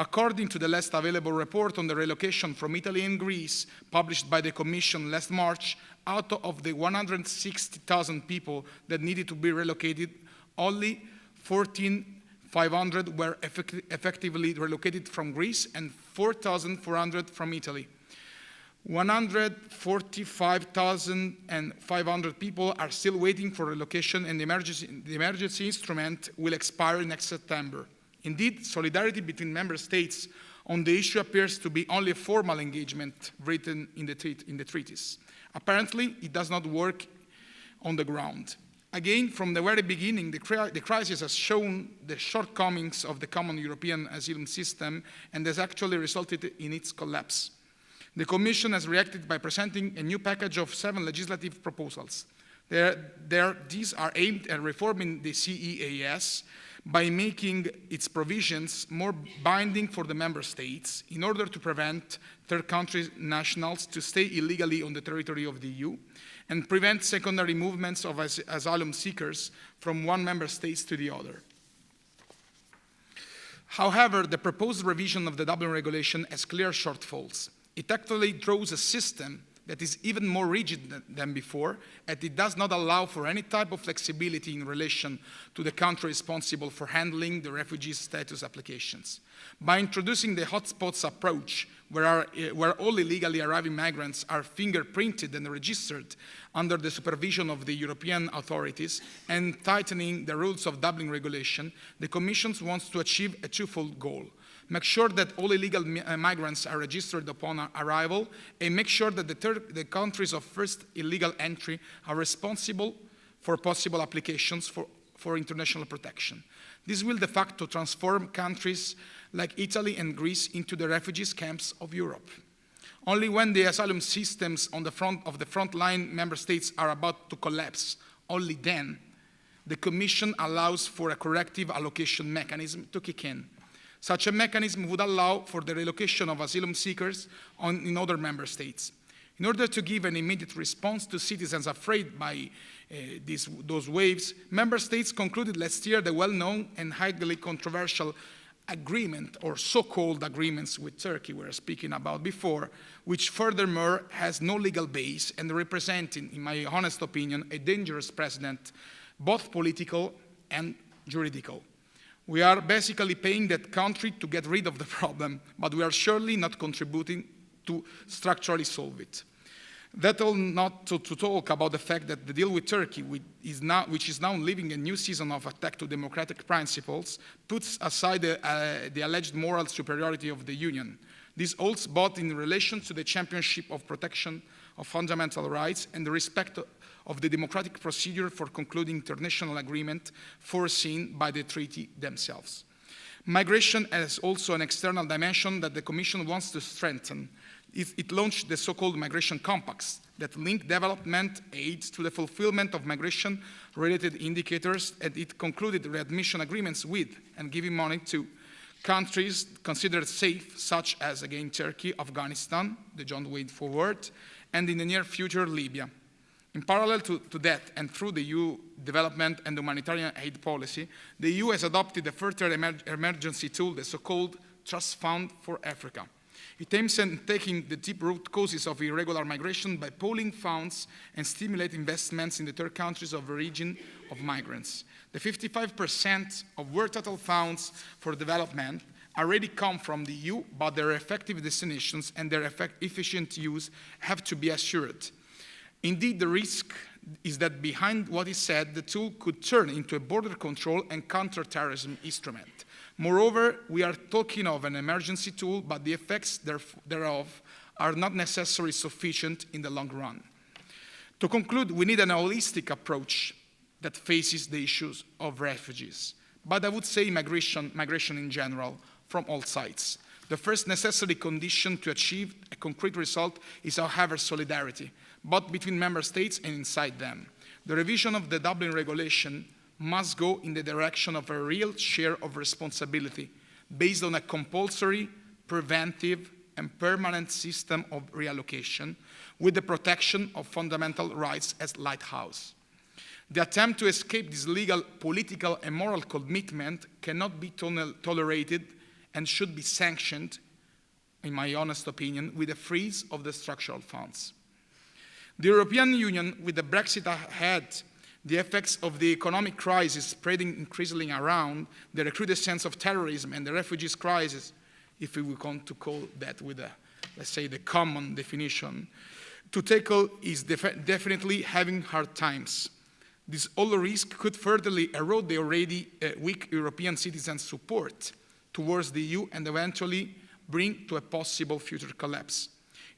According to the last available report on the relocation from Italy and Greece, published by the Commission last March, out of the 160,000 people that needed to be relocated, only 14,500 were effectively relocated from Greece and 4,400 from Italy. 145,500 people are still waiting for relocation, and the emergency instrument will expire next September. Indeed, solidarity between member states on the issue appears to be only a formal engagement written in the treaties. Apparently, it does not work on the ground. Again, from the very beginning, the crisis has shown the shortcomings of the common European asylum system and has actually resulted in its collapse. The Commission has reacted by presenting a new package of 7 legislative proposals. These are aimed at reforming the CEAS by making its provisions more binding for the member states in order to prevent third country nationals to stay illegally on the territory of the EU and prevent secondary movements of asylum seekers from one member state to the other. However, the proposed revision of the Dublin regulation has clear shortfalls. It actually draws a system that is even more rigid than before, and it does not allow for any type of flexibility in relation to the country responsible for handling the refugee status applications. By introducing the hotspots approach, where all illegally arriving migrants are fingerprinted and registered under the supervision of the European authorities, and tightening the rules of Dublin regulation, the Commission wants to achieve a twofold goal. Make sure that all illegal migrants are registered upon arrival, and make sure that the countries of first illegal entry are responsible for possible applications for international protection. This will de facto transform countries like Italy and Greece into the refugees camps of Europe. Only when the asylum systems on the frontline member states are about to collapse, only then, the Commission allows for a corrective allocation mechanism to kick in. Such a mechanism would allow for the relocation of asylum seekers in other member states. In order to give an immediate response to citizens afraid by those waves, member states concluded last year the well-known and highly controversial agreement, or so-called agreements with Turkey we were speaking about before, which furthermore has no legal base and representing, in my honest opinion, a dangerous precedent, both political and juridical. We are basically paying that country to get rid of the problem, but we are surely not contributing to structurally solve it. That all not to talk about the fact that the deal with Turkey, which is now living a new season of attack to democratic principles, puts aside the alleged moral superiority of the Union. This holds both in relation to the championship of protection of fundamental rights and the respect of the democratic procedure for concluding international agreement foreseen by the treaty themselves. Migration has also an external dimension that the Commission wants to strengthen. It launched the so-called migration compacts that link development aid to the fulfillment of migration-related indicators, and it concluded readmission agreements with and giving money to countries considered safe, such as, again, Turkey, Afghanistan, the joint way forward, and in the near future, Libya. In parallel to that, and through the EU development and humanitarian aid policy, the EU has adopted a further emergency tool, the so-called Trust Fund for Africa. It aims at taking the deep root causes of irregular migration by pooling funds and stimulate investments in the third countries of origin of migrants. The 55% of world total funds for development already come from the EU, but their effective destinations and their efficient use have to be assured. Indeed, the risk is that behind what is said, the tool could turn into a border control and counter-terrorism instrument. Moreover, we are talking of an emergency tool, but the effects thereof are not necessarily sufficient in the long run. To conclude, we need an holistic approach that faces the issues of refugees, but I would say migration in general, from all sides. The first necessary condition to achieve a concrete result is, however, solidarity, both between member states and inside them. The revision of the Dublin regulation must go in the direction of a real share of responsibility based on a compulsory, preventive, and permanent system of reallocation with the protection of fundamental rights as lighthouse. The attempt to escape this legal, political, and moral commitment cannot be tolerated and should be sanctioned, in my honest opinion, with a freeze of the structural funds. The European Union, with the Brexit ahead, the effects of the economic crisis spreading increasingly around, the recrudescence of terrorism and the refugees crisis, if we want to call that with let's say, the common definition, to tackle is definitely having hard times. This all risk could furtherly erode the already weak European citizens' support towards the EU and eventually bring to a possible future collapse.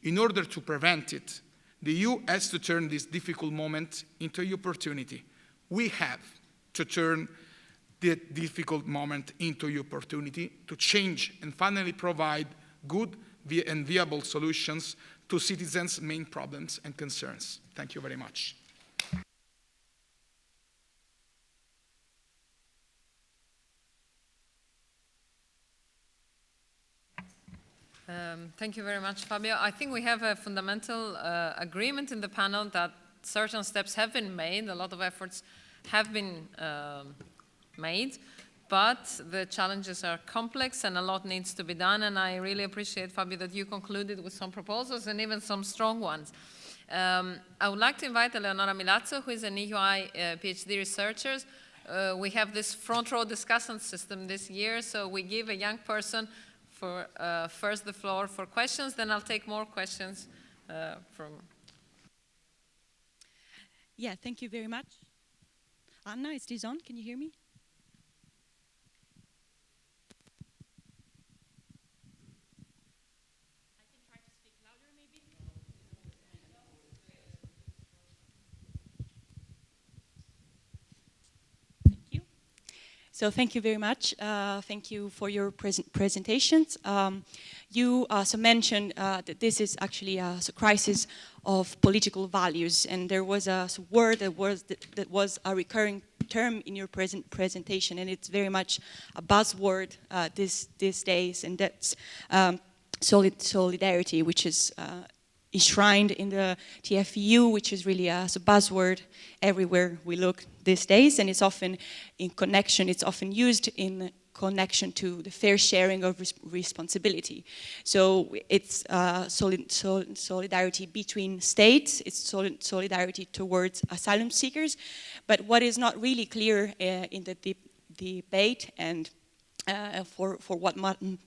In order to prevent it, the EU has to turn this difficult moment into an opportunity. We have to turn the difficult moment into an opportunity to change and finally provide good and viable solutions to citizens' main problems and concerns. Thank you very much. Thank you very much, Fabio. I think we have a fundamental agreement in the panel that certain steps have been made, a lot of efforts have been made, but the challenges are complex and a lot needs to be done, and I really appreciate, Fabio, that you concluded with some proposals and even some strong ones. I would like to invite Eleonora Milazzo, who is an EUI PhD researcher. We have this front row discussion system this year, so we give a young person for first the floor for questions, then I'll take more questions from. Yeah, thank you very much. Anna, is this on? Can you hear me? I can try to speak louder, maybe. Thank you. So thank you very much. Thank you for your presentations. You also mentioned that this is actually a crisis of political values, and there was a word that was a recurring term in your presentation, and it's very much a buzzword these days, and that's solidarity, which is enshrined in the TFEU, which is really a buzzword everywhere we look these days, and it's often used in connection to the fair sharing of responsibility. So it's solidarity between states, it's solidarity towards asylum seekers, but what is not really clear in the debate, and for what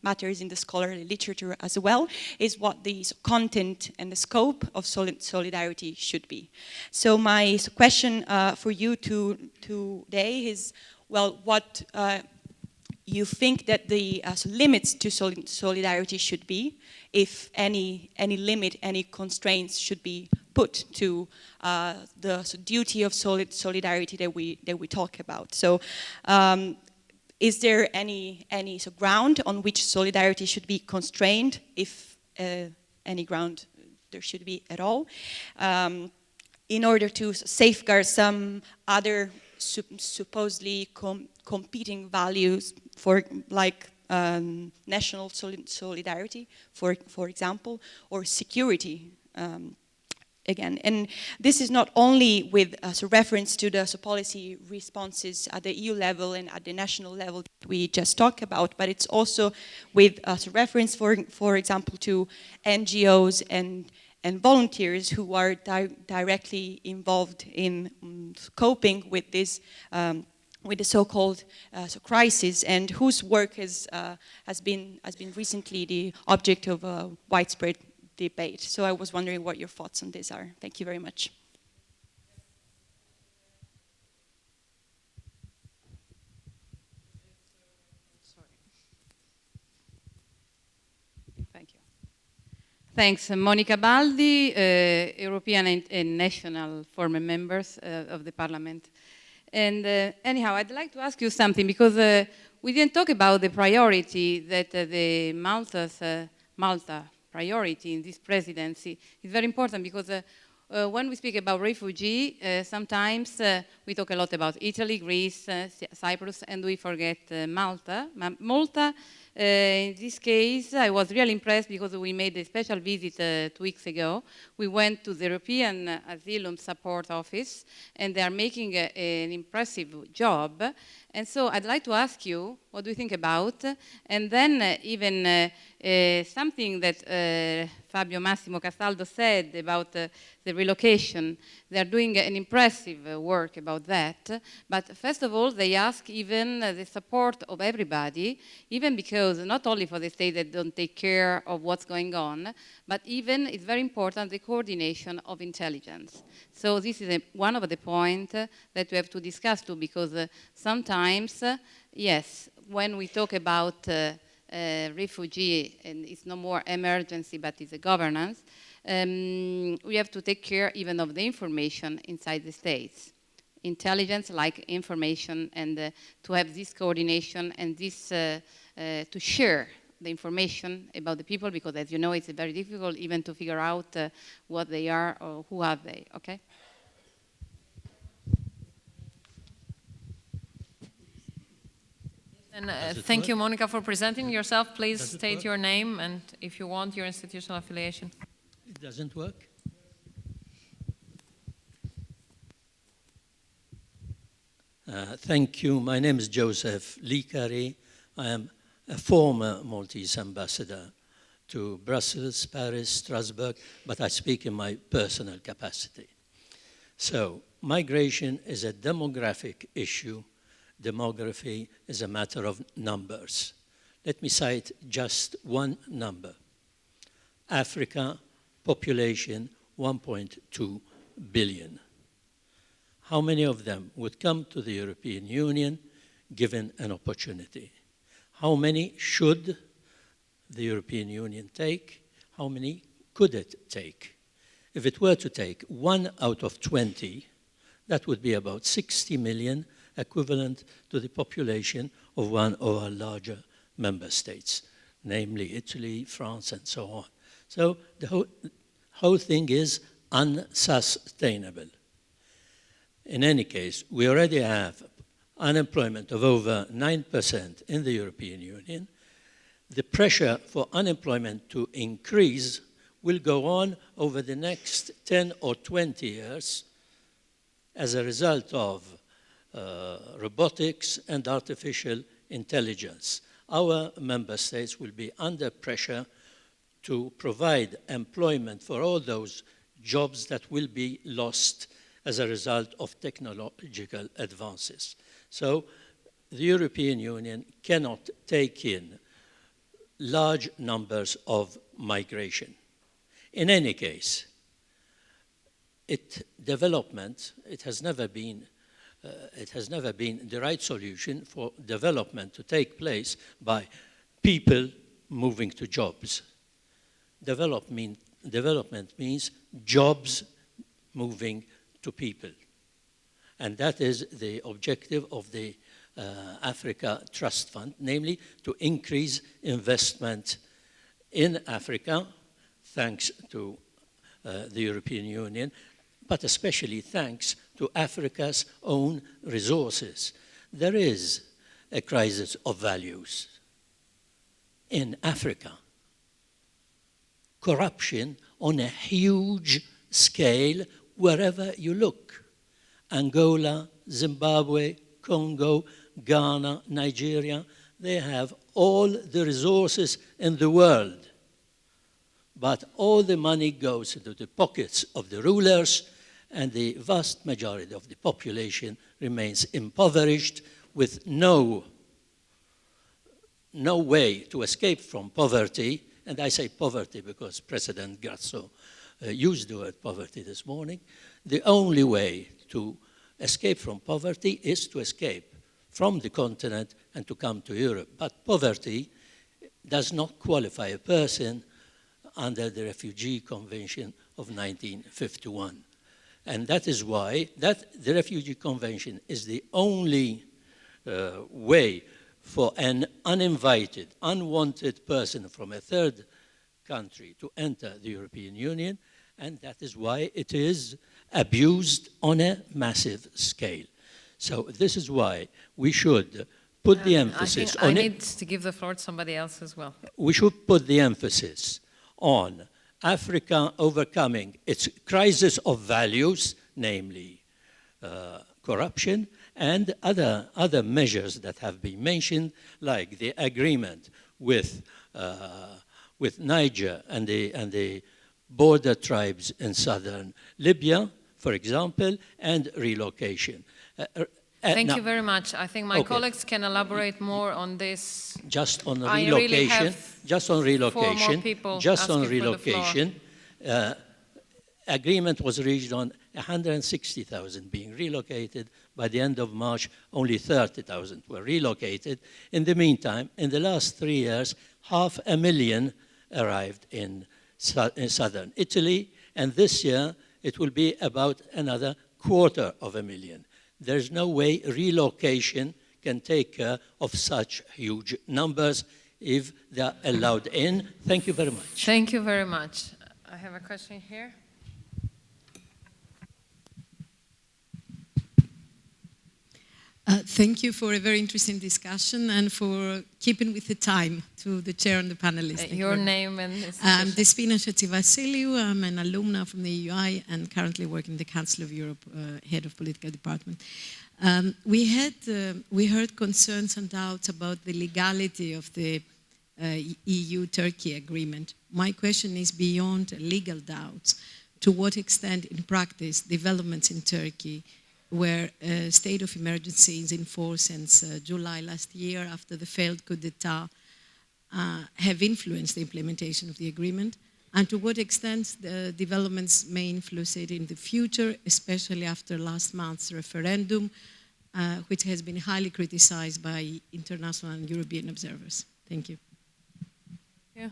matters in the scholarly literature as well, is what the content and the scope of solidarity should be. So my question for you today is, well, what you think that the limits to solidarity should be, if any limit, any constraints should be put to the duty of solidarity that we talk about. So is there any ground on which solidarity should be constrained, if any ground there should be at all, in order to safeguard some other supposedly competing values, for like national solidarity, for example, or security? Again, and this is not only with reference to the policy responses at the EU level and at the national level that we just talked about, but it's also with reference, for example, to NGOs and volunteers who are directly involved in coping with this, with the so-called crisis, and whose work has been recently the object of a widespread debate. So I was wondering what your thoughts on this are. Thank you very much. Thank you. Thanks, Monica Baldi, European and national former members of the Parliament. And anyhow, I'd like to ask you something, because we didn't talk about the priority that the Malta priority in this presidency is very important, because when we speak about refugee, sometimes we talk a lot about Italy, Greece, Cyprus, and we forget Malta. Malta, in this case, I was really impressed because we made a special visit 2 weeks ago. We went to the European Asylum Support Office, and they are making an impressive job. And so I'd like to ask you, what do you think about? And then even something that Fabio Massimo Castaldo said about the relocation. They are doing an impressive work about that. But first of all, they ask even the support of everybody, even because not only for the state that don't take care of what's going on, but even it's very important the coordination of intelligence. So this is one of the points that we have to discuss too, because sometimes, yes, when we talk about refugee, and it's no more emergency, but it's a governance, we have to take care even of the information inside the states. Intelligence, like information, and to have this coordination and this to share the information about the people, because as you know, it's very difficult even to figure out what they are or who are they, okay? And thank you, Monica, for presenting yourself. Please state your name and, if you want, your institutional affiliation. It doesn't work? Thank you. My name is Joseph Licari. I am a former Maltese ambassador to Brussels, Paris, Strasbourg, but I speak in my personal capacity. So, migration is a demographic issue. Demography is a matter of numbers. Let me cite just one number. Africa, population 1.2 billion. How many of them would come to the European Union given an opportunity? How many should the European Union take? How many could it take? If it were to take 1 out of 20, that would be about 60 million, equivalent to the population of one of our larger member states, namely Italy, France, and so on. So the whole thing is unsustainable. In any case, we already have unemployment of over 9% in the European Union, the pressure for unemployment to increase will go on over the next 10 or 20 years as a result of robotics and artificial intelligence. Our member states will be under pressure to provide employment for all those jobs that will be lost as a result of technological advances. So the European Union cannot take in large numbers of migration. In any case, development has never been the right solution for development to take place by people moving to jobs. Development means jobs moving to people. And that is the objective of the Africa Trust Fund, namely to increase investment in Africa, thanks to the European Union, but especially thanks to Africa's own resources. There is a crisis of values in Africa. Corruption on a huge scale wherever you look. Angola, Zimbabwe, Congo, Ghana, Nigeria, they have all the resources in the world. But all the money goes into the pockets of the rulers, and the vast majority of the population remains impoverished with no way to escape from poverty. And I say poverty because President Grasso used the word poverty this morning. The only way to escape from poverty is to escape from the continent and to come to Europe. But poverty does not qualify a person under the Refugee Convention of 1951. And that is why the Refugee Convention is the only way for an uninvited, unwanted person from a third country to enter the European Union, and that is why it is abused on a massive scale. So this is why we should put the emphasis on it. I need to give the floor to somebody else as well. We should put the emphasis on Africa overcoming its crisis of values, namely corruption, and other measures that have been mentioned, like the agreement with Niger and the border tribes in southern Libya, for example, and relocation. Thank you very much. I think my colleagues can elaborate more on this. Just on I relocation, really have just on relocation, 4 more people just on asking for the relocation, agreement was reached on 160,000 being relocated. By the end of March, only 30,000 were relocated. In the meantime, in the last 3 years, 500,000 arrived in southern Italy, and this year it will be about another 250,000. There's no way relocation can take care of such huge numbers if they're allowed in. Thank you very much. Thank you very much. I have a question here. Thank you for a very interesting discussion and for keeping with the time to the chair and the panelists. Your name and I'm Despina Chatsivassiliou. I'm an alumna from the EUI and currently work in the Council of Europe, head of political department. We heard concerns and doubts about the legality of the EU-Turkey agreement. My question is beyond legal doubts. To what extent, in practice, developments in Turkey where a state of emergency is in force since July last year after the failed coup d'etat have influenced the implementation of the agreement, and to what extent the developments may influence it in the future, especially after last month's referendum, which has been highly criticized by international and European observers. Thank you. Yeah.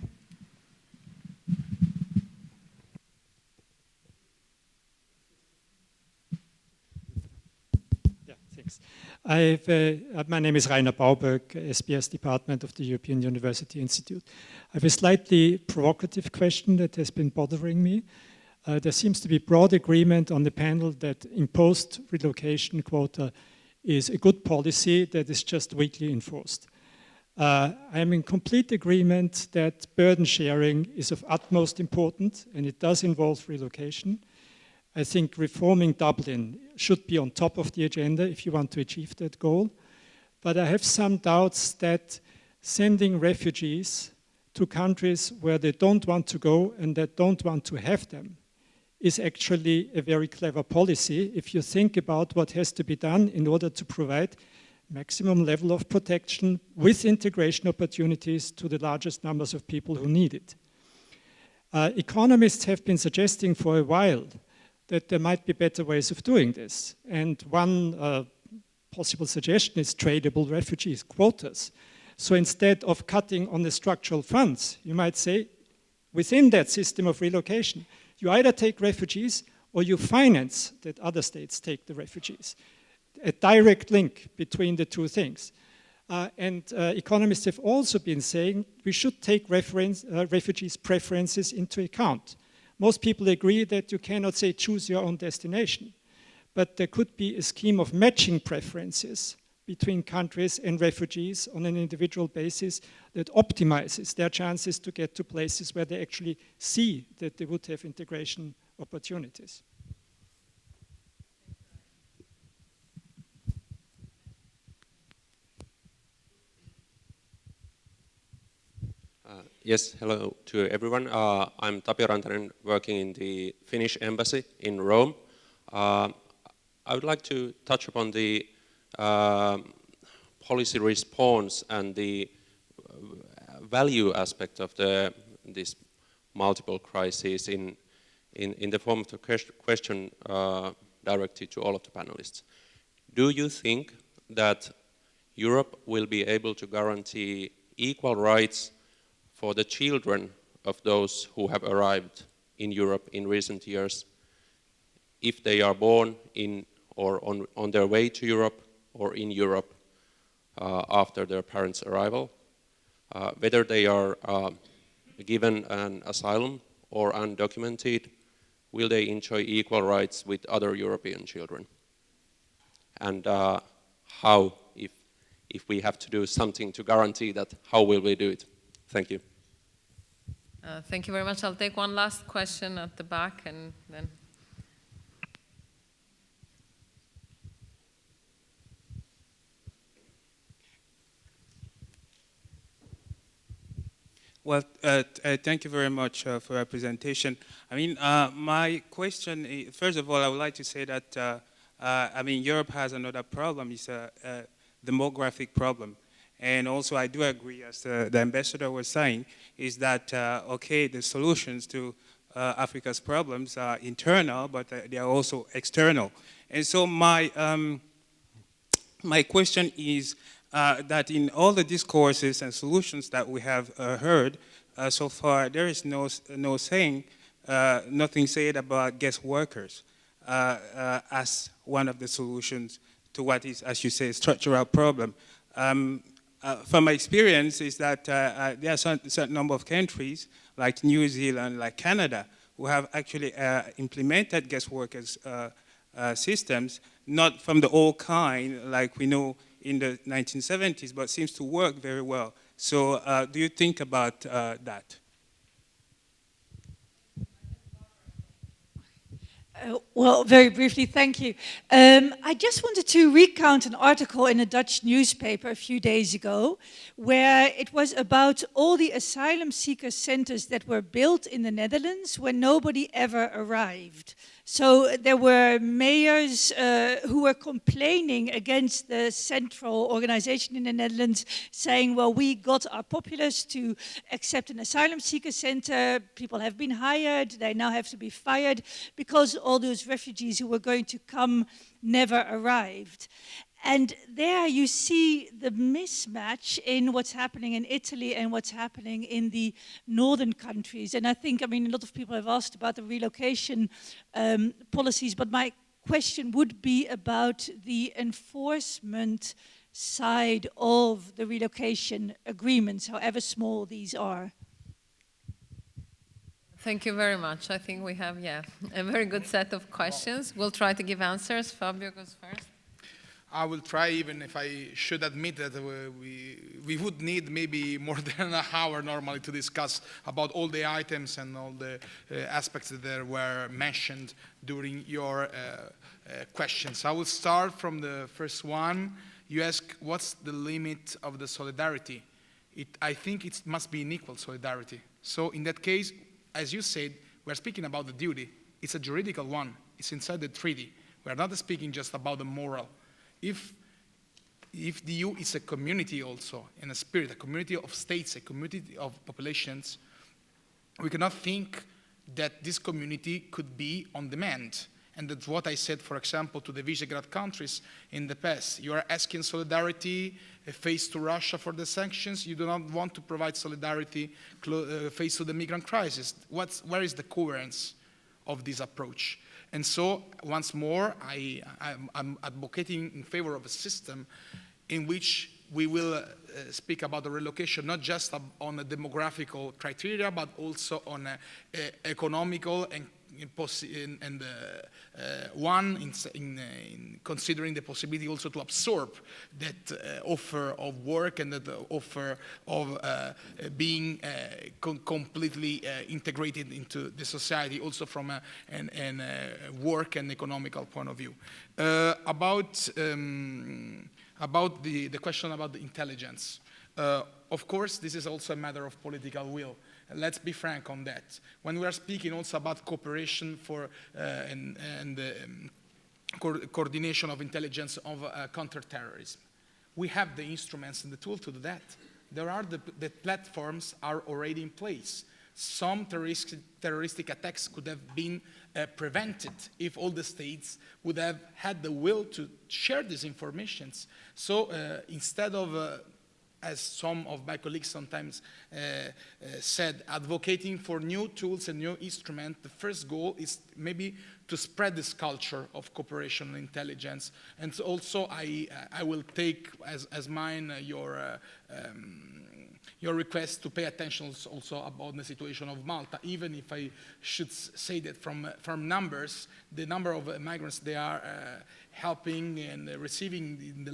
My name is Rainer Bauböck, SBS Department of the European University Institute. I have a slightly provocative question that has been bothering me. There seems to be broad agreement on the panel that imposed relocation quota is a good policy that is just weakly enforced. I'm in complete agreement that burden sharing is of utmost importance, and it does involve relocation. I think reforming Dublin should be on top of the agenda if you want to achieve that goal. But I have some doubts that sending refugees to countries where they don't want to go and that don't want to have them is actually a very clever policy if you think about what has to be done in order to provide maximum level of protection with integration opportunities to the largest numbers of people who need it. Economists have been suggesting for a while that there might be better ways of doing this. And one possible suggestion is tradable refugees, quotas. So instead of cutting on the structural funds, you might say, within that system of relocation, you either take refugees or you finance that other states take the refugees. A direct link between the two things. Economists have also been saying we should take refugees' preferences into account. Most people agree that you cannot say choose your own destination, but there could be a scheme of matching preferences between countries and refugees on an individual basis that optimizes their chances to get to places where they actually see that they would have integration opportunities. Yes, hello to everyone. I'm Tapio Rantanen, working in the Finnish embassy in Rome. I would like to touch upon the policy response and the value aspect of this multiple crises in the form of the question directed to all of the panelists. Do you think that Europe will be able to guarantee equal rights for the children of those who have arrived in Europe in recent years, if they are born in or on their way to Europe or in Europe after their parents' arrival, whether they are given an asylum or undocumented, will they enjoy equal rights with other European children? And how, if we have to do something to guarantee that, how will we do it? Thank you. Thank you very much. I'll take one last question at the back and then. Well, thank you very much for your presentation. I mean, my question is, first of all, I would like to say that, I mean, Europe has another problem. It's a demographic problem. And also, I do agree, as the ambassador was saying, is that, okay, the solutions to Africa's problems are internal, but they are also external. And so my question is that in all the discourses and solutions that we have heard so far, there is no saying, nothing said about guest workers as one of the solutions to what is, as you say, a structural problem. From my experience is that there are a certain number of countries, like New Zealand, like Canada, who have actually implemented guest workers systems, not from the old kind, like we know in the 1970s, but seems to work very well. So do you think about that? Well, very briefly, thank you. I just wanted to recount an article in a Dutch newspaper a few days ago, where it was about all the asylum seeker centers that were built in the Netherlands when nobody ever arrived. So there were mayors who were complaining against the central organization in the Netherlands, saying, well, we got our populace to accept an asylum seeker center, people have been hired, they now have to be fired, because all those refugees who were going to come never arrived. And there you see the mismatch in what's happening in Italy and what's happening in the northern countries. And I think, I mean, a lot of people have asked about the relocation policies, but my question would be about the enforcement side of the relocation agreements, however small these are. Thank you very much. I think we have, a very good set of questions. We'll try to give answers. Fabio goes first. I will try, even if I should admit that we would need maybe more than an hour normally to discuss about all the items and all the aspects that were mentioned during your questions. I will start from the first one. You ask, what's the limit of the solidarity? I think it must be an equal solidarity. So in that case, as you said, we're speaking about the duty. It's a juridical one. It's inside the treaty. We're not speaking just about the moral. If the EU is a community also, in a spirit, a community of states, a community of populations, we cannot think that this community could be on demand. And that's what I said, for example, to the Visegrad countries in the past. You are asking solidarity face to Russia for the sanctions. You do not want to provide solidarity face to the migrant crisis. Where is the coherence of this approach? And so, once more, I'm advocating in favor of a system in which we will speak about the relocation not just on a demographical criteria, but also on economical and in considering the possibility also to absorb that offer of work and that offer of being completely integrated into the society, also from a work and economical point of view. About the question about the intelligence. Of course, this is also a matter of political will. Let's be frank on that. When we are speaking also about cooperation for coordination of intelligence of counterterrorism, we have the instruments and the tools to do that. The platforms are already in place. Some terroristic attacks could have been prevented if all the states would have had the will to share these informations. So instead of as some of my colleagues sometimes said, advocating for new tools and new instruments, the first goal is maybe to spread this culture of cooperation and intelligence. And so also I will take as mine your request to pay attention also about the situation of Malta, even if I should say that from numbers, the number of migrants they are helping and receiving in the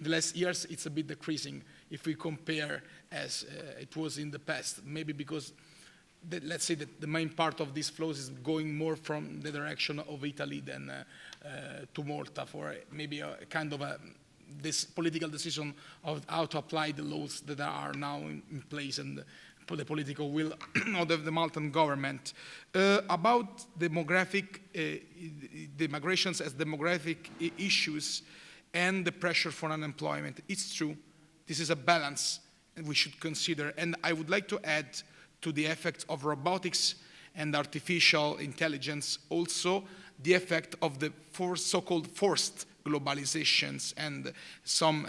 last years, it's a bit decreasing if we compare as it was in the past. Maybe because, let's say that the main part of these flows is going more from the direction of Italy than to Malta for maybe a kind of this political decision of how to apply the laws that are now in place and the political will of the Maltan government. About the migrations as demographic issues and the pressure for unemployment, it's true. This is a balance we should consider. And I would like to add to the effect of robotics and artificial intelligence also the effect of the so-called forced globalizations and some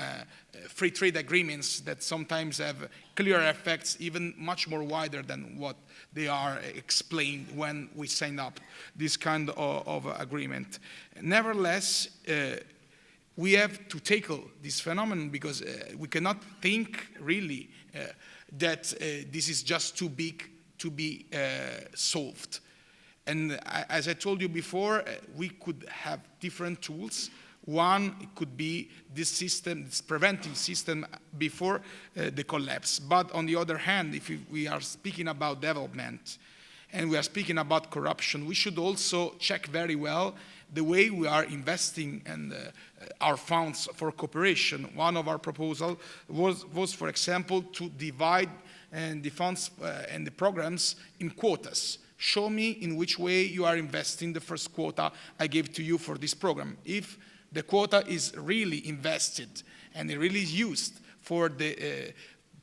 free trade agreements that sometimes have clear effects, even much more wider than what they are explained when we sign up this kind of agreement. Nevertheless, we have to tackle this phenomenon because we cannot think really that this is just too big to be solved. And as I told you before, we could have different tools. One, it could be this system, this preventive system before the collapse. But on the other hand, if we are speaking about development and we are speaking about corruption, we should also check very well the way we are investing in our funds for cooperation. One of our proposals was, for example, to divide the funds and the programs in quotas. Show me in which way you are investing the first quota I gave to you for this program. If the quota is really invested and it really is used for the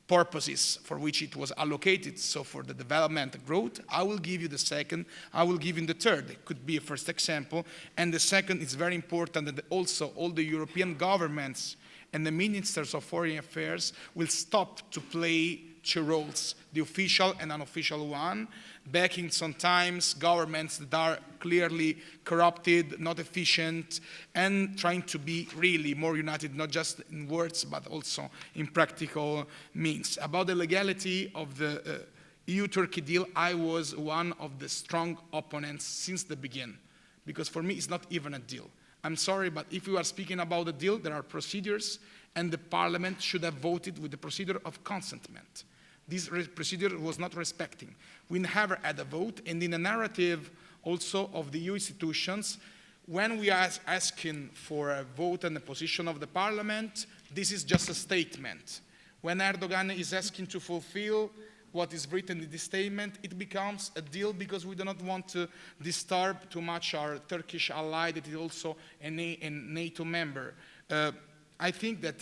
purposes for which it was allocated, so for the development and growth, I will give you the second, I will give you the third. It could be a first example. And the second is very important that also all the European governments and the ministers of foreign affairs will stop to play two roles, the official and unofficial one, backing sometimes governments that are clearly corrupted, not efficient, and trying to be really more united, not just in words, but also in practical means. About the legality of the EU-Turkey deal, I was one of the strong opponents since the beginning, because for me it's not even a deal. I'm sorry, but if we are speaking about a deal, there are procedures, and the parliament should have voted with the procedure of consentment. This procedure was not respecting. We never had a vote, and in the narrative also of the EU institutions, when we are asking for a vote and the position of the parliament, this is just a statement. When Erdogan is asking to fulfill what is written in this statement, it becomes a deal because we do not want to disturb too much our Turkish ally that is also a NATO member. I think that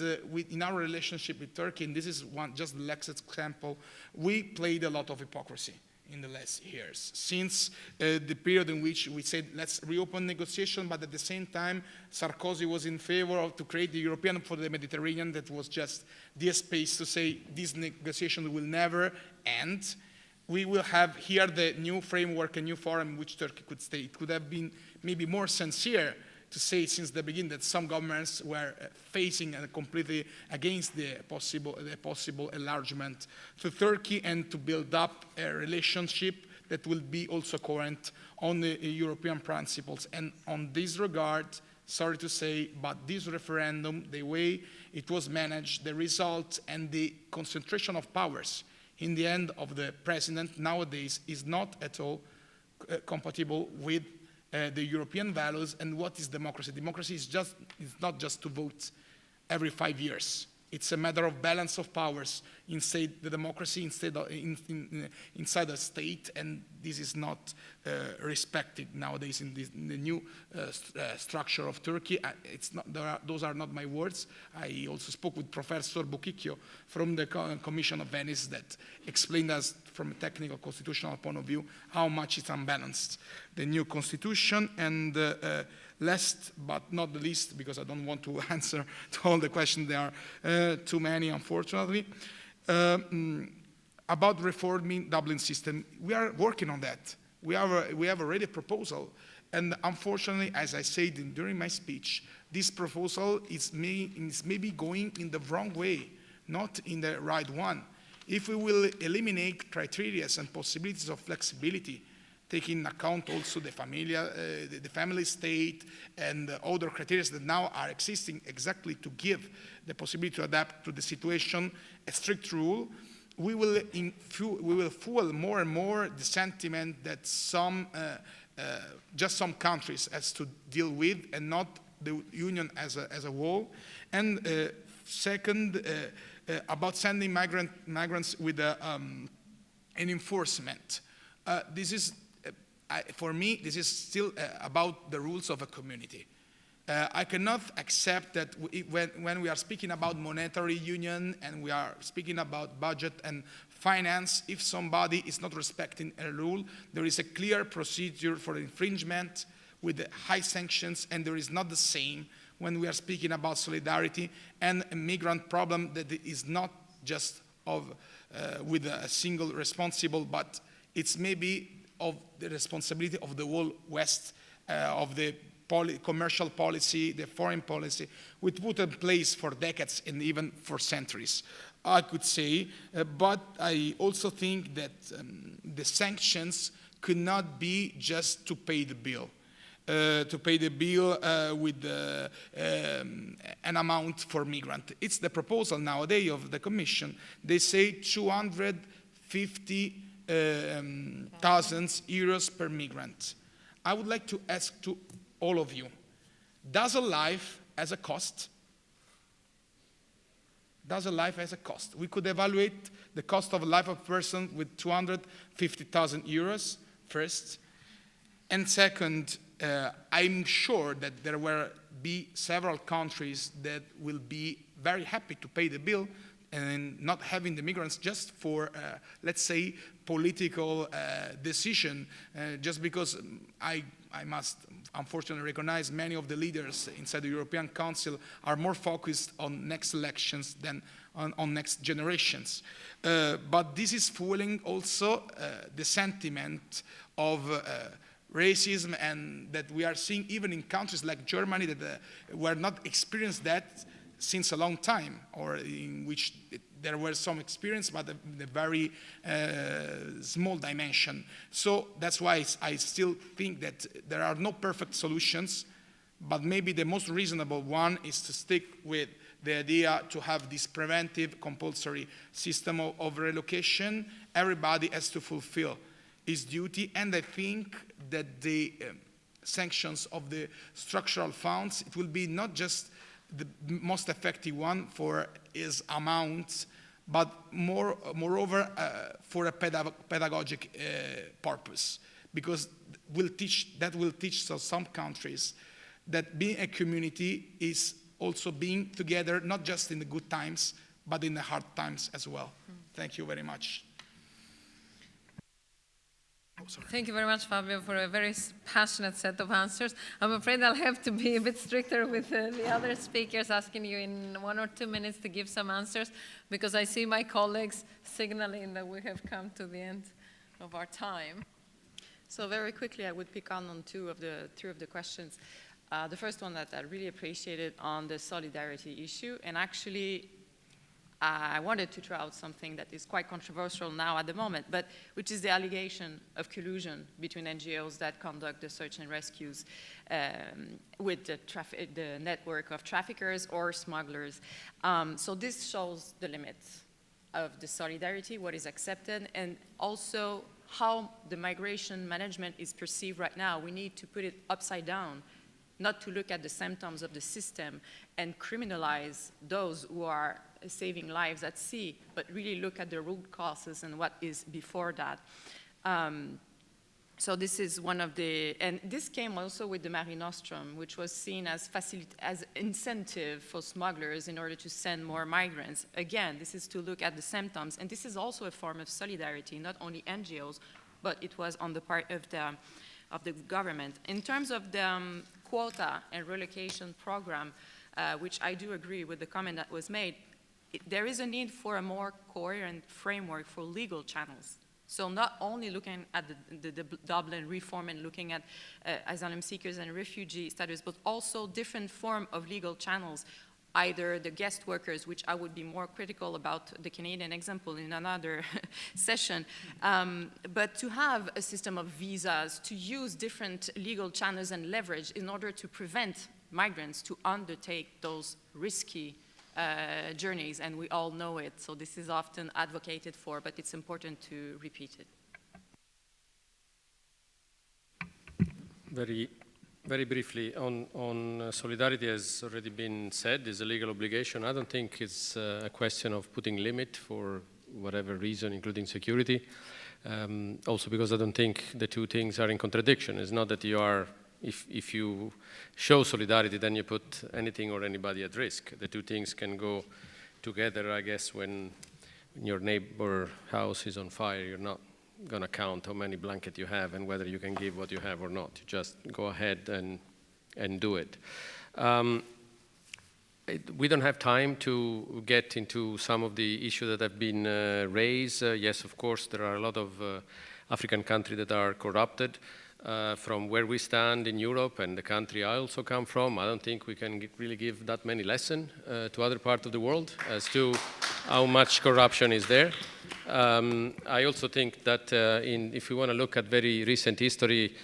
in our relationship with Turkey, and this is just the latest example, we played a lot of hypocrisy in the last years. Since the period in which we said, let's reopen negotiation, but at the same time, Sarkozy was in favor of to create the European for the Mediterranean, that was just the space to say this negotiation will never end. We will have here the new framework, a new forum in which Turkey could stay. It could have been maybe more sincere to say since the beginning that some governments were facing and completely against the possible enlargement to Turkey, and to build up a relationship that will be also current on the European principles. And on this regard, sorry to say, but this referendum, the way it was managed, the result and the concentration of powers in the end of the president nowadays is not at all compatible with the European values. And what is democracy? Democracy is not just to vote every 5 years. It's a matter of balance of powers inside the democracy, inside a state, and this is not respected nowadays in the new structure of Turkey. Those are not my words. I also spoke with Professor Bukicchio from the Commission of Venice that explained us from a technical constitutional point of view how much it's unbalanced, the new constitution. And last but not the least, because I don't want to answer to all the questions, there are too many, unfortunately, about reforming Dublin system. We are working on that. We have already a proposal, and unfortunately, as I said during my speech, this proposal is maybe going in the wrong way, not in the right one. If we will eliminate criteria and possibilities of flexibility, taking into account also the family state and other criteria that now are existing exactly to give the possibility to adapt to the situation, a strict rule, we will fuel more and more the sentiment that just some countries has to deal with and not the Union as a whole. And second, about sending migrants with an enforcement. This is, for me, this is still about the rules of a community. I cannot accept that when we are speaking about monetary union and we are speaking about budget and finance, if somebody is not respecting a rule, there is a clear procedure for infringement with high sanctions, and there is not the same when we are speaking about solidarity and a migrant problem that is not just with a single responsible, but it's maybe of the responsibility of the whole West, of the commercial policy, the foreign policy, we put in place for decades and even for centuries, I could say. But I also think that the sanctions could not be just to pay the bill. With an amount for migrant. It's the proposal nowadays of the Commission. They say 250,000 euros per migrant. I would like to ask to all of you, does a life has a cost? Does a life has a cost? We could evaluate the cost of a life of a person with 250,000 euros first. And second, I'm sure that there will be several countries that will be very happy to pay the bill and not having the migrants just for, let's say, political decision, just because I must unfortunately recognize many of the leaders inside the European Council are more focused on next elections than on next generations. But this is fueling also the sentiment of racism, and that we are seeing even in countries like Germany that were not experienced that since a long time, or in which there were some experience, but the very small dimension. So that's why I still think that there are no perfect solutions. But maybe the most reasonable one is to stick with the idea to have this preventive compulsory system of relocation. Everybody has to fulfill his duty, and I think that the sanctions of the structural funds, it will be not just the most effective one for its amounts, but moreover for a pedagogic purpose, because that will teach some countries that being a community is also being together, not just in the good times, but in the hard times as well. Thank you very much. Thank you very much, Fabio, for a very passionate set of answers. I'm afraid I'll have to be a bit stricter with the other speakers, asking you in 1 or 2 minutes to give some answers, because I see my colleagues signaling that we have come to the end of our time. So very quickly, I would pick on three of the questions. The first one that I really appreciated on the solidarity issue, and actually I wanted to throw out something that is quite controversial now at the moment, but which is the allegation of collusion between NGOs that conduct the search and rescues with the network of traffickers or smugglers. So this shows the limits of the solidarity, what is accepted, and also how the migration management is perceived right now. We need to put it upside down, not to look at the symptoms of the system and criminalize those who are saving lives at sea, but really look at the root causes and what is before that. So this is one of the, and this came also with the Mare Nostrum, which was seen as incentive for smugglers in order to send more migrants. Again, this is to look at the symptoms, and this is also a form of solidarity, not only NGOs, but it was on the part of the government. In terms of the quota and relocation program, which I do agree with the comment that was made, there is a need for a more coherent framework for legal channels. So not only looking at the Dublin reform and looking at asylum seekers and refugee status, but also different form of legal channels, either the guest workers, which I would be more critical about the Canadian example in another session, but to have a system of visas, to use different legal channels and leverage in order to prevent migrants to undertake those risky journeys, and we all know it. So this is often advocated for, but it's important to repeat it. Very briefly, on solidarity, has already been said, is a legal obligation. I don't think it's a question of putting limit for whatever reason, including security. Also because I don't think the two things are in contradiction. It's not that you are, if you show solidarity, then you put anything or anybody at risk. The two things can go together, I guess. When your neighbor house is on fire, you're not going to count how many blankets you have and whether you can give what you have or not. You just go ahead and do it. We don't have time to get into some of the issues that have been raised. Yes, of course, there are a lot of African countries that are corrupted. From where we stand in Europe and the country I also come from, I don't think we can really give that many lessons to other parts of the world as to how much corruption is there. I also think that if we want to look at very recent history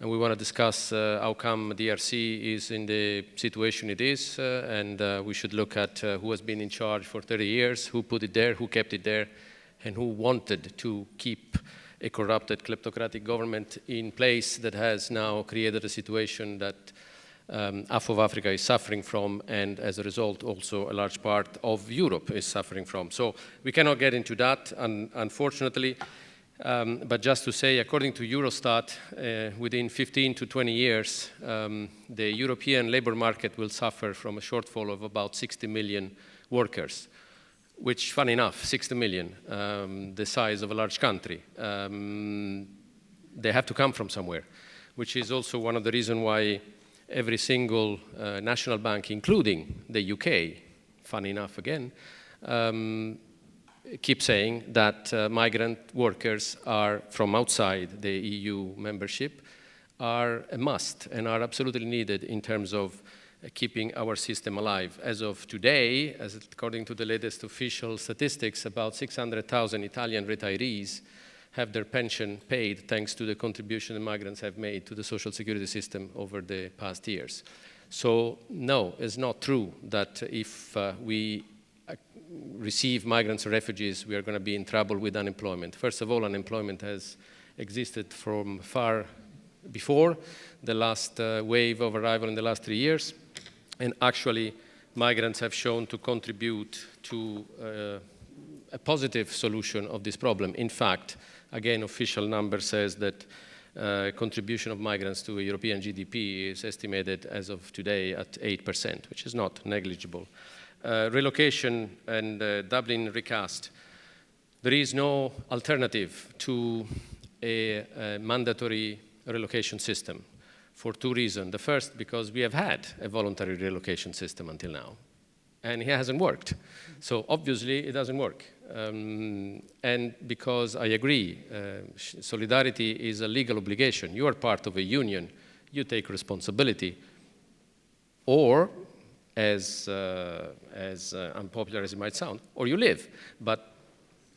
and we want to discuss how come DRC is in the situation it is, and we should look at who has been in charge for 30 years, who put it there, who kept it there, and who wanted to keep a corrupted kleptocratic government in place that has now created a situation that half of Africa is suffering from, and as a result also a large part of Europe is suffering from. So we cannot get into that, unfortunately, but just to say, according to Eurostat, within 15 to 20 years, the European labor market will suffer from a shortfall of about 60 million workers. Which, funny enough, 60 million, the size of a large country. They have to come from somewhere, which is also one of the reasons why every single national bank, including the UK, funny enough again, keep saying that migrant workers are from outside the EU membership are a must and are absolutely needed in terms of keeping our system alive. As of today, according to the latest official statistics, about 600,000 Italian retirees have their pension paid thanks to the contribution the migrants have made to the social security system over the past years. So no, it's not true that if we receive migrants or refugees, we are going to be in trouble with unemployment. First of all, unemployment has existed from far before the last wave of arrival in the last 3 years. And actually, migrants have shown to contribute to a positive solution of this problem. In fact, again, official number says that contribution of migrants to European GDP is estimated as of today at 8%, which is not negligible. Relocation and Dublin recast. There is no alternative to a mandatory relocation system for 2 reasons. The first, because we have had a voluntary relocation system until now, and it hasn't worked. So obviously, it doesn't work. And because I agree, solidarity is a legal obligation. You are part of a union. You take responsibility. Or, as unpopular as it might sound, or you live. But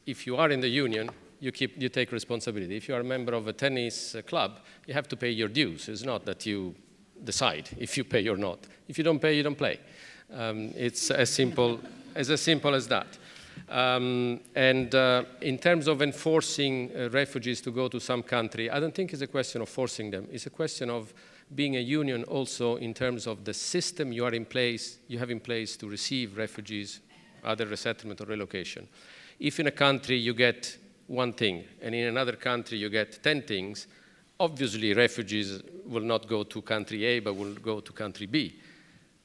if you are in the union, you take responsibility. If you are a member of a tennis club, you have to pay your dues. It's not that you decide if you pay or not. If you don't pay, you don't play. It's as simple as that. In terms of enforcing refugees to go to some country, I don't think it's a question of forcing them. It's a question of being a union also in terms of the system you have in place to receive refugees, either resettlement or relocation. If in a country you get one thing, and in another country you get 10 things, obviously refugees will not go to country A, but will go to country B.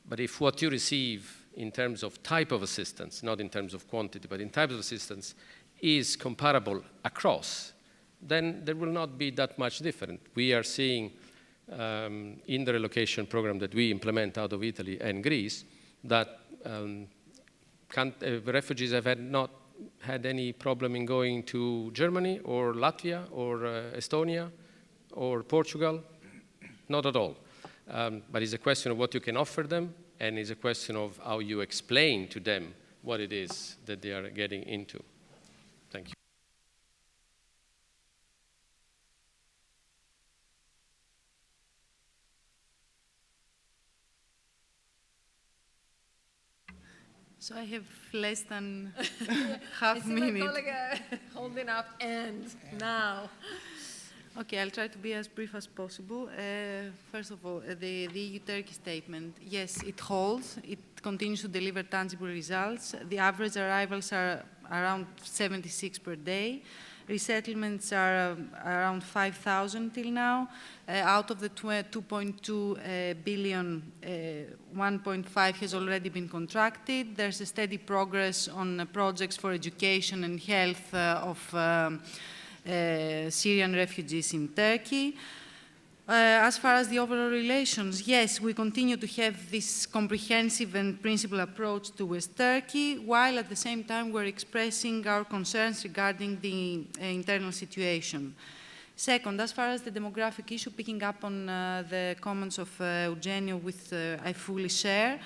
But if what you receive in terms of type of assistance, not in terms of quantity, but in type of assistance, is comparable across, then there will not be that much different. We are seeing in the relocation program that we implement out of Italy and Greece that refugees have not had any problem in going to Germany or Latvia or Estonia or Portugal, not at all. But it's a question of what you can offer them, and it's a question of how you explain to them what it is that they are getting into. Thank you. So I have less than half minute. I see my colleague holding up and now. Okay, I'll try to be as brief as possible. First of all, the EU-Turkey statement, yes, it holds. It continues to deliver tangible results. The average arrivals are around 76 per day. Resettlements are around 5,000 till now. Out of the 2.2 billion, 1.5 has already been contracted. There's a steady progress on projects for education and health of Syrian refugees in Turkey. As far as the overall relations, yes, we continue to have this comprehensive and principled approach towards Turkey, while at the same time we're expressing our concerns regarding the internal situation. Second, as far as the demographic issue, picking up on the comments of Eugenio, which I fully share,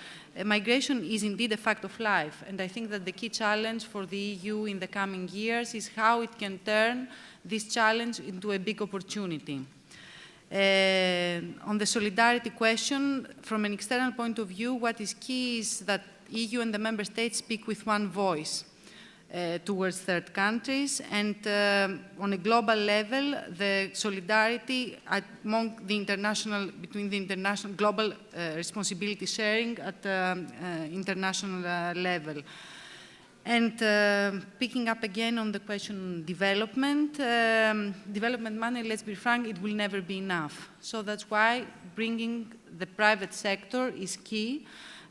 migration is indeed a fact of life, and I think that the key challenge for the EU in the coming years is how it can turn this challenge into a big opportunity. On the solidarity question, from an external point of view, what is key is that EU and the member states speak with one voice towards third countries, and on a global level, the solidarity among the international, between the international global responsibility sharing at international level. And picking up again on the question on development, development money, let's be frank, it will never be enough. So that's why bringing the private sector is key.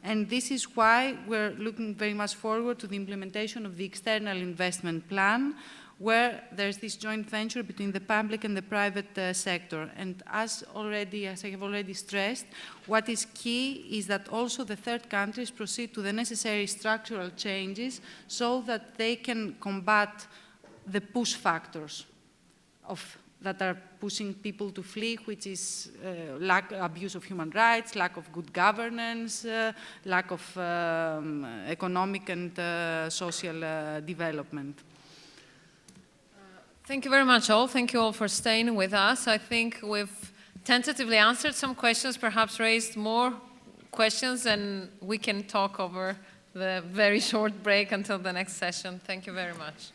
And this is why we're looking very much forward to the implementation of the external investment plan, where there's this joint venture between the public and the private sector. And as I have already stressed, what is key is that also the third countries proceed to the necessary structural changes so that they can combat the push factors that are pushing people to flee, which is abuse of human rights, lack of good governance, lack of economic and social development. Thank you very much all. Thank you all for staying with us. I think we've tentatively answered some questions, perhaps raised more questions, and we can talk over the very short break until the next session. Thank you very much.